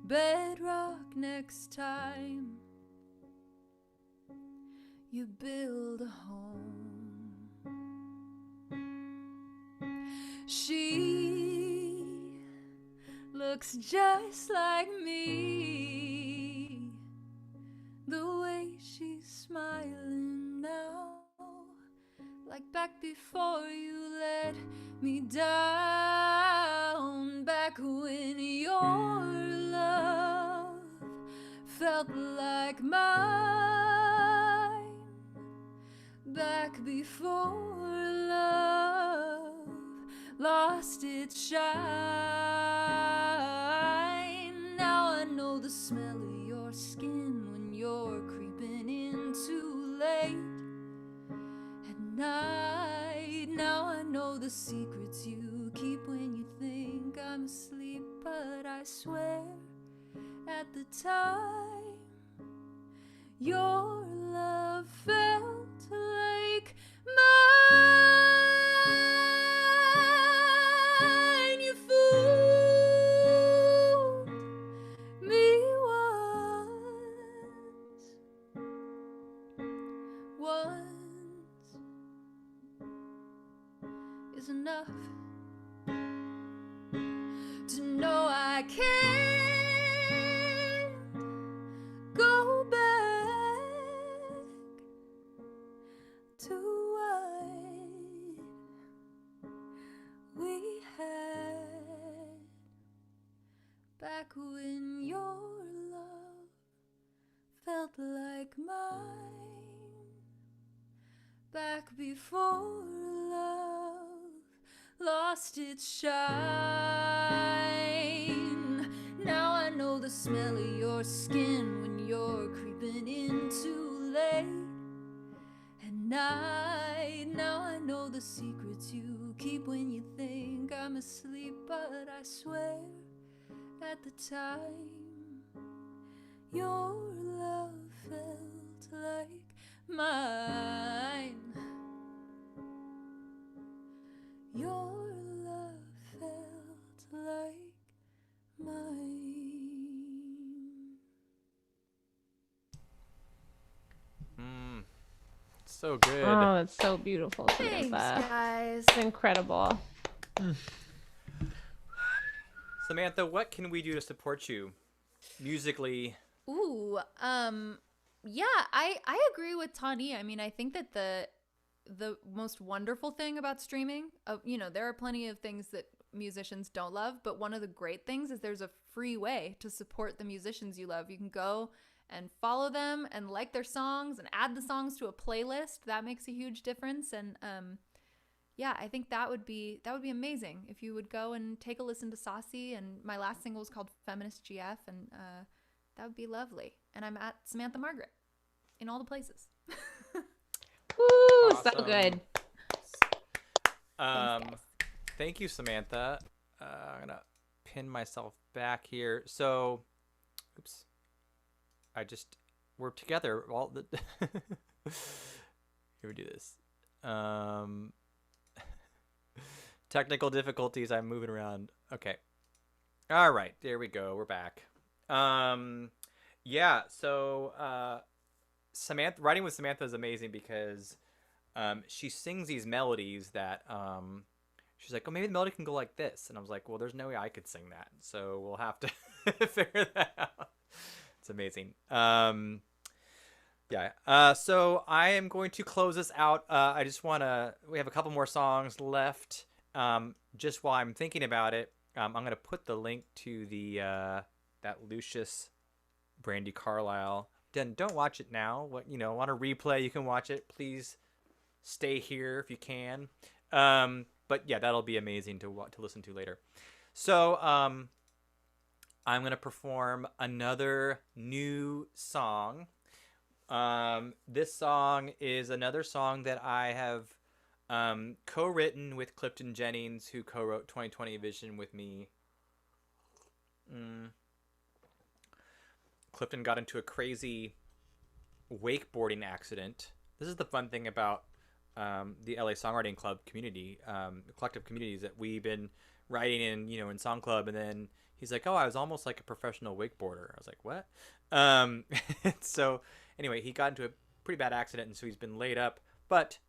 bedrock next time you build a home. She looks just like me, the way she's smiling now, like back before you let me down, back when your love felt like mine, back before love lost its shine. Now I know the smell of your skin when you're creeping in too late at night. Now I know the secrets you keep when you think I'm asleep, but I swear at the time your love felt like mine. You fooled me once is enough to know I can't go back to what we had, back when your love felt like mine, back before love lost its shine. Now I know the smell of your skin when you're creeping in too late at night. Now I know the secrets you keep when you think I'm asleep, but I swear at the time your love felt like mine. Your love felt like mine. So good. Oh, it's so beautiful, Thanks, Samantha. guys. It's incredible. Samantha, what can we do to support you musically? Ooh, yeah, I agree with Tawnee. I mean, I think that the most wonderful thing about streaming, there are plenty of things that musicians don't love, but one of the great things is there's a free way to support the musicians you love. You can go and follow them and like their songs and add the songs to a playlist. That makes a huge difference. And yeah, I think that would be amazing if you would go and take a listen to Saucy. And my last single is called Feminist GF, and that would be lovely. And I'm at Samantha Margret in all the places. Woo, so Awesome. good. Thanks, guys. Thank you, Samantha. I'm gonna pin myself back here. So, oops. We're together. All the here we do this. Technical difficulties. I'm moving around. Okay. All right. There we go. We're back. Yeah. So, Samantha, writing with Samantha is amazing because she sings these melodies that she's like, oh, maybe the melody can go like this. And I was like, well, there's no way I could sing that. So we'll have to figure that out. It's amazing. Yeah. So I am going to close this out. We have a couple more songs left. Just while I'm thinking about it, I'm going to put the link to that Lucius Brandy Carlisle. Then don't watch it now. Want a replay? You can watch it. Please stay here if you can. But yeah, that'll be amazing to listen to later. So I'm going to perform another new song. This song is another song that I have co-written with Clifton Jennings, who co-wrote 2020 Vision with me. Clifton got into a crazy wakeboarding accident. This is the fun thing about the LA Songwriting Club community, the collective community, is that we've been writing in song club, and then he's like, oh, I was almost like a professional wakeboarder. I was like, what? So anyway, he got into a pretty bad accident, and so he's been laid up, but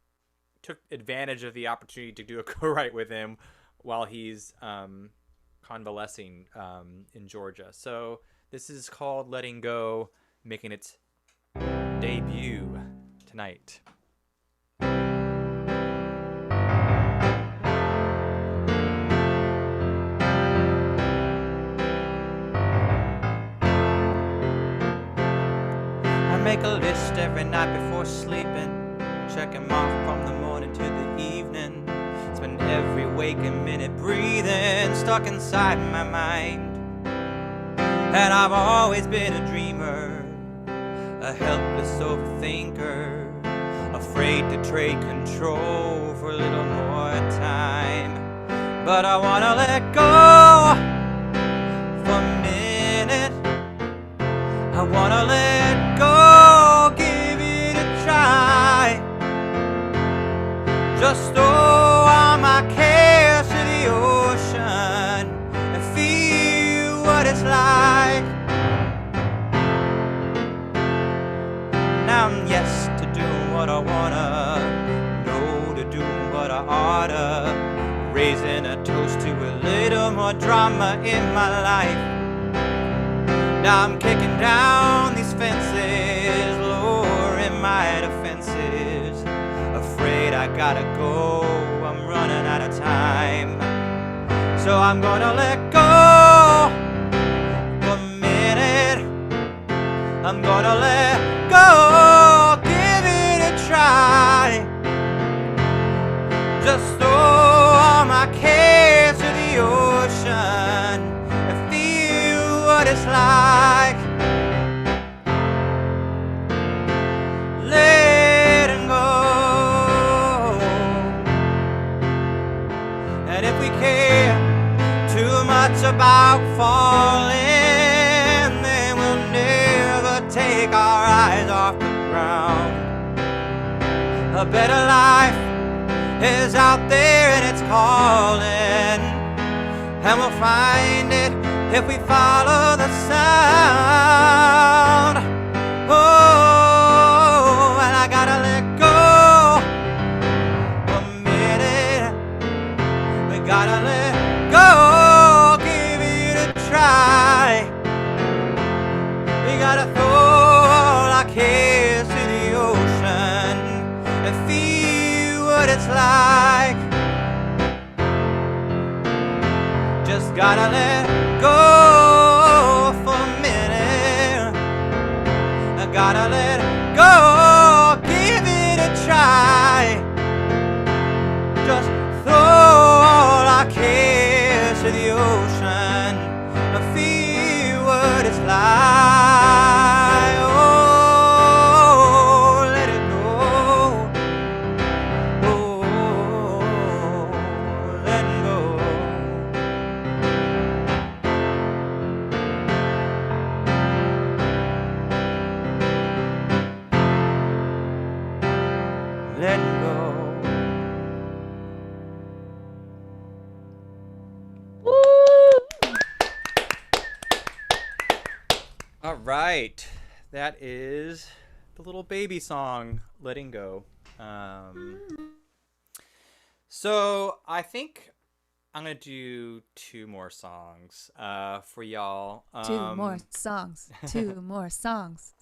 took advantage of the opportunity to do a co-write with him while he's convalescing in Georgia. So this is called Letting Go, making its debut tonight. I make a list every night before sleeping, check 'em off from the morning to the evening. Spend every waking minute breathing, stuck inside my mind. And I've always been a dreamer, a helpless overthinker, afraid to trade control for a little more time. But I wanna let go for a minute. I wanna let go, give it a try. Just throw all my cares to the ocean and feel what it's like. Now I'm yes to do what I wanna, no to do what I oughta, raising a toast to a little more drama in my life. Now I'm kicking down these fences, lowering my defenses, afraid I gotta go, I'm running out of time. So I'm gonna let go for a minute. I'm gonna let go, give it a try. Just throw all my cares to the ocean and feel what it's like. Letting go. And if we care too much about falling, then we'll never take our eyes off the ground. A better life is out there and it's calling, and we'll find it if we follow the sound. Oh, and I gotta let go for a minute. We gotta let go, give it a try. We gotta throw all our cares to the ocean and feel what it's like. Just gotta let go for a minute. I gotta let go, give it a try. Just throw all our cares to the ocean and feel what it's like. Oh, let it go. Oh, let it go. Let it go. All right, that is the little baby song, Letting Go. So I think I'm gonna do two more songs for y'all. Two more songs. Two more songs.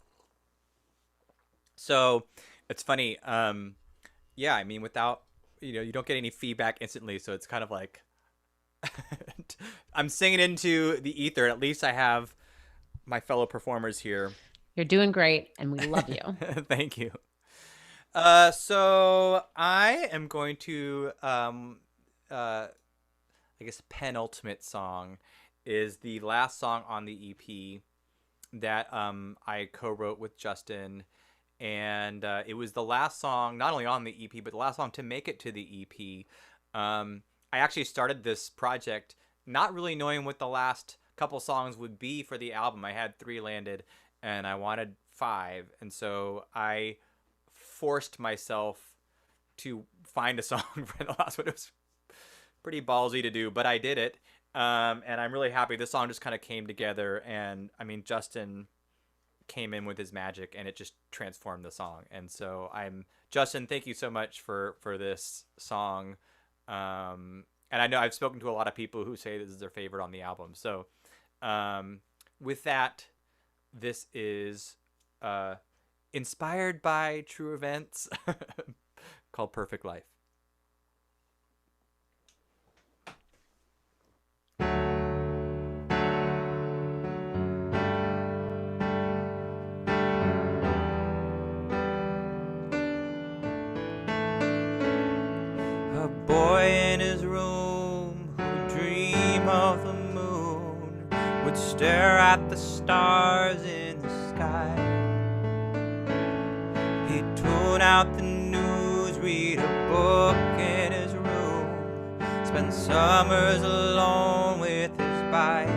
So it's funny. Yeah, I mean, without, you don't get any feedback instantly, so it's kind of like I'm singing into the ether. At least I have my fellow performers here. You're doing great, and we love you. Thank you. So I am going to, I guess, penultimate song is the last song on the EP that I co-wrote with Justin. And it was the last song, not only on the EP, but the last song to make it to the EP. I actually started this project not really knowing what the last couple songs would be for the album. I had 3 landed, and I wanted 5. And so I forced myself to find a song for the last one. It was pretty ballsy to do, but I did it. And I'm really happy. This song just kind of came together, and I mean, Justin came in with his magic, and it just transformed the song. And so Justin, thank you so much for this song. And I know I've spoken to a lot of people who say this is their favorite on the album. So with that, this is inspired by true events called Perfect Life. A boy in his room who'd dream of the moon would stare at the stars in the sky. He'd tune out the news, read a book in his room, spend summers alone with his bike.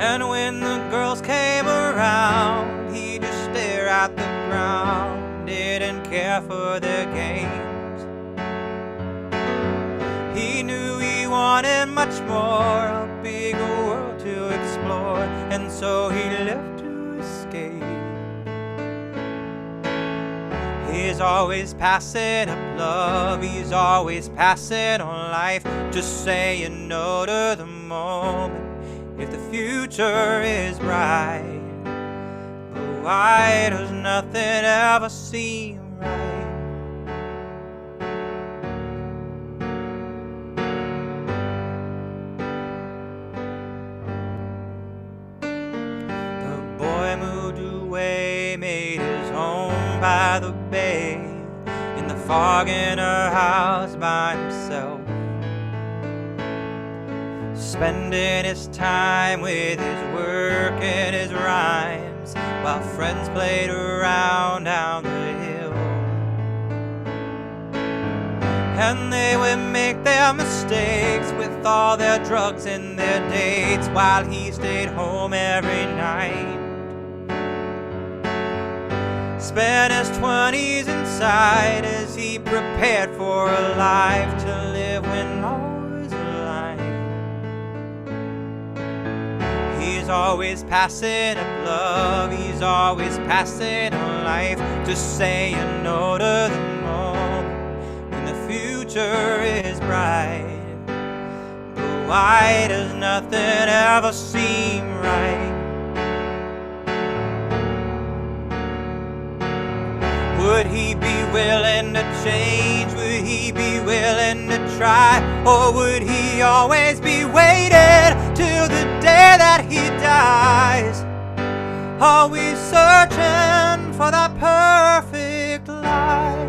And when the girls came around, he'd just stare at the ground, didn't care for their games. He knew he wanted much more, a bigger world to explore, and so he left to escape. He's always passing up love, he's always passing on life, just saying no to the moment if the future is bright. But why does nothing ever seem right? The boy moved away, made his home by the bay, in the fog in her house by himself, spending his time with his work and his rhymes, while friends played around down the hill. And they would make their mistakes with all their drugs and their dates, while he stayed home every night. Spent his 20s inside as he prepared for a life to live when all was aligned. He's always passing up love, he's always passing on life, just saying no to the moment when the future is bright. But why does nothing ever seem right? Would he be willing to change? Would he be willing to try? Or would he always be waiting till the day that he dies? Are we searching for that perfect life?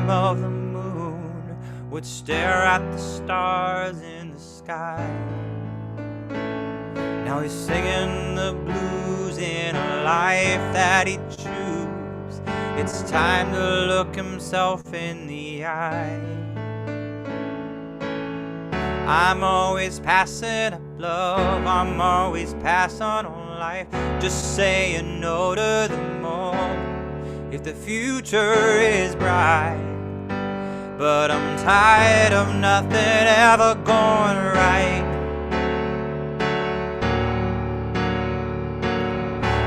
Of the moon would stare at the stars in the sky. Now he's singing the blues in a life that he'd choose. It's time to look himself in the eye. I'm always passing up love, I'm always passing on life, just saying no to the moment if the future is bright. But I'm tired of nothing ever going right.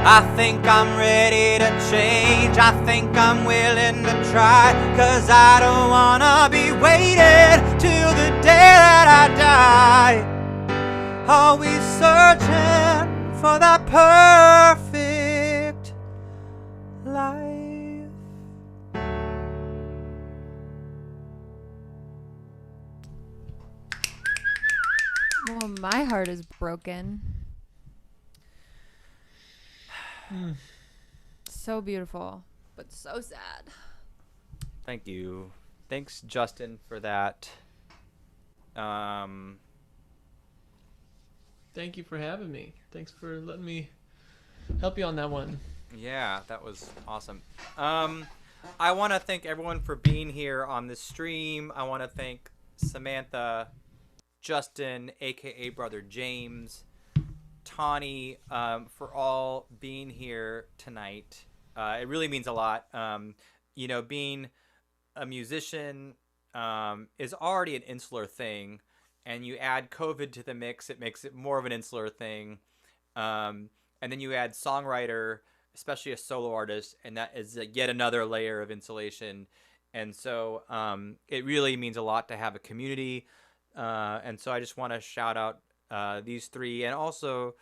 I think I'm ready to change, I think I'm willing to try, 'cause I don't wanna be waiting till the day that I die. Are we searching for that perfect life? Well, my heart is broken. So beautiful, but so sad. Thank you. Thanks, Justin, for that. Thank you for having me. Thanks for letting me help you on that one. Yeah, that was awesome. I want to thank everyone for being here on this stream. I want to thank Samantha, Justin, aka Brother James, Tawnee, for all being here tonight. It really means a lot. Being a musician is already an insular thing, and you add COVID to the mix, it makes it more of an insular thing. And then you add songwriter, especially a solo artist, and that is yet another layer of insulation. And so it really means a lot to have a community. And so I just want to shout out these three, and also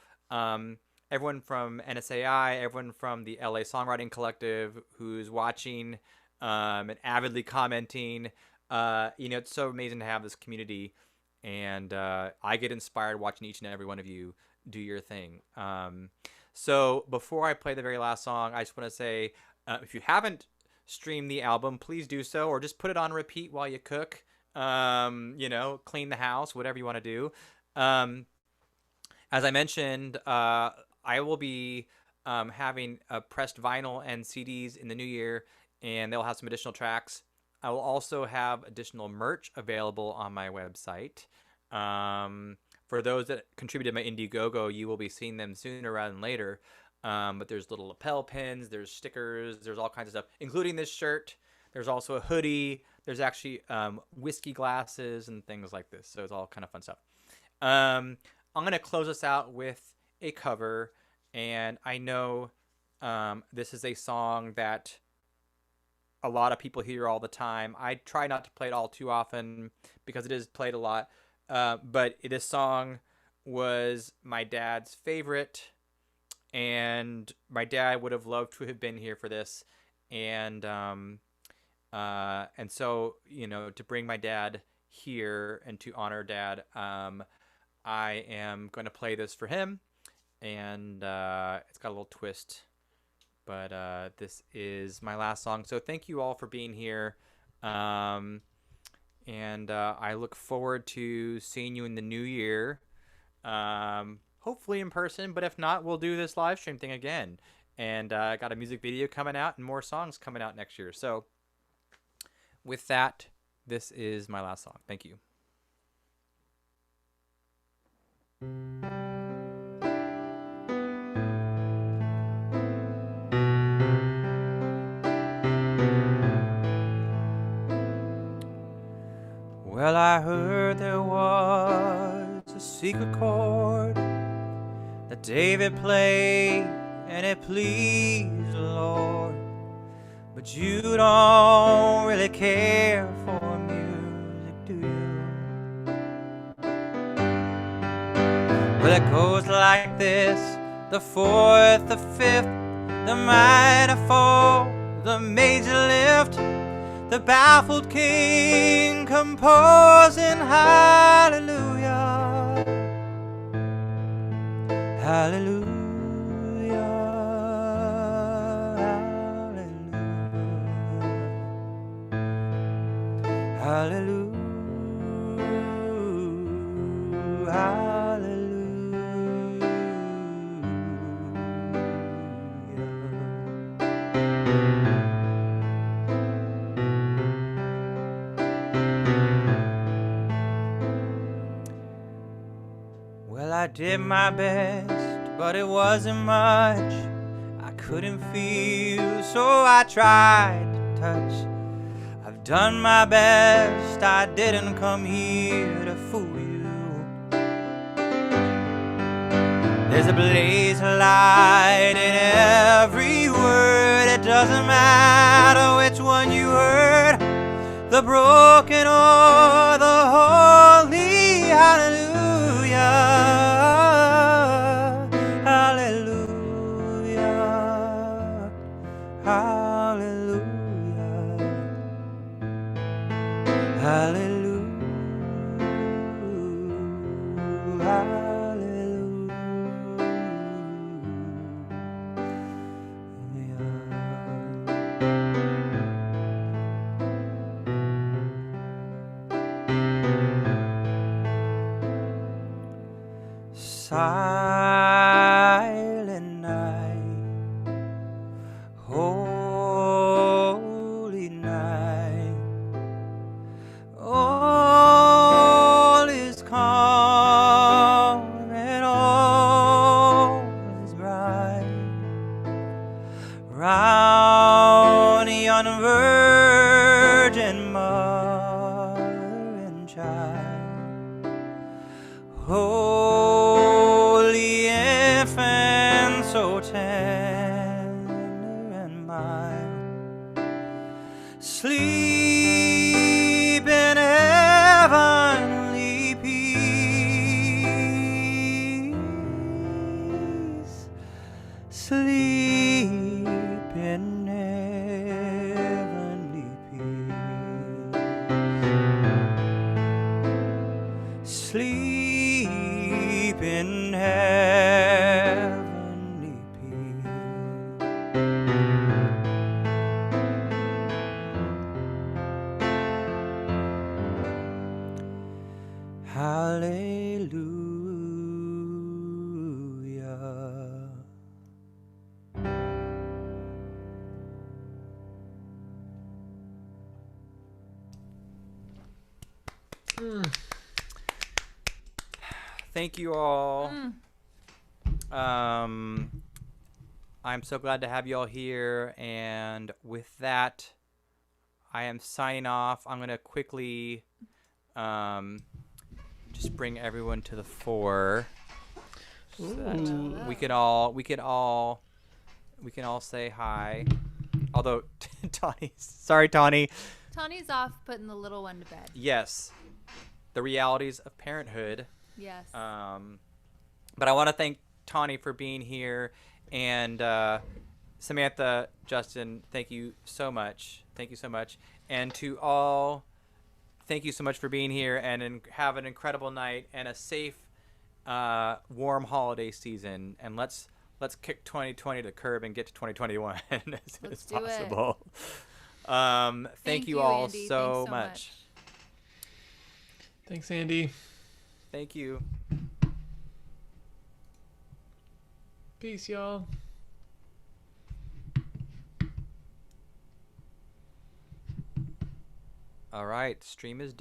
everyone from NSAI, everyone from the LA Songwriting Collective who's watching and avidly commenting. It's so amazing to have this community, and I get inspired watching each and every one of you do your thing. So before I play the very last song, I just want to say, if you haven't streamed the album, please do so, or just put it on repeat while you cook, clean the house, whatever you want to do. As I mentioned, I will be having pressed vinyl and CDs in the new year, and they'll have some additional tracks. I will also have additional merch available on my website. For those that contributed to my Indiegogo, you will be seeing them sooner rather than later. But there's little lapel pins, there's stickers, there's all kinds of stuff, including this shirt. There's also a hoodie. There's actually whiskey glasses and things like this. So it's all kind of fun stuff. I'm going to close us out with a cover. And I know this is a song that a lot of people hear all the time. I try not to play it all too often because it is played a lot. But this song was my dad's favorite, and my dad would have loved to have been here for this. And so, to bring my dad here and to honor Dad, I am going to play this for him, and it's got a little twist, but this is my last song. So thank you all for being here. And I look forward to seeing you in the new year, hopefully in person, but if not, we'll do this live stream thing again. And I got a music video coming out and more songs coming out next year. So with that, this is my last song. Thank you. Well, I heard there was a secret chord that David played, and it pleased the Lord. But you don't really care for music, do you? Well, it goes like this: the fourth, the fifth, the minor fall, the major lift, the baffled king composing hallelujah, hallelujah, hallelujah, hallelujah, hallelujah. Well, I did my best, but it wasn't much. I couldn't feel, so I tried to touch. I've done my best, I didn't come here to fool you. There's a blaze of light in every word. It doesn't matter which one you heard, the broken or the holy. Hallelujah, hallelujah, hallelujah, hallelujah, Silent night, on virgin mother and child, holy infant, so tender and mild, sleep in heavenly peace, sleep in heavenly peace, sleep in heavenly peace. Hallelujah. Thank you all. I'm so glad to have you all here. And with that, I am signing off. I'm going to quickly just bring everyone to the fore so that we can all say hi. Although Tawnee's off putting the little one to bed. Yes. The realities of parenthood. Yes. But I want to thank Tawnee for being here, and Samantha, Justin, thank you so much. Thank you so much. And to all, thank you so much for being here, and have an incredible night and a safe, warm holiday season. And let's kick 2020 to the curb and get to 2021 as soon as possible. Thank you all Andy. so Thanks much. Thanks, Andy. Thank you. Peace, y'all. All right, stream is done.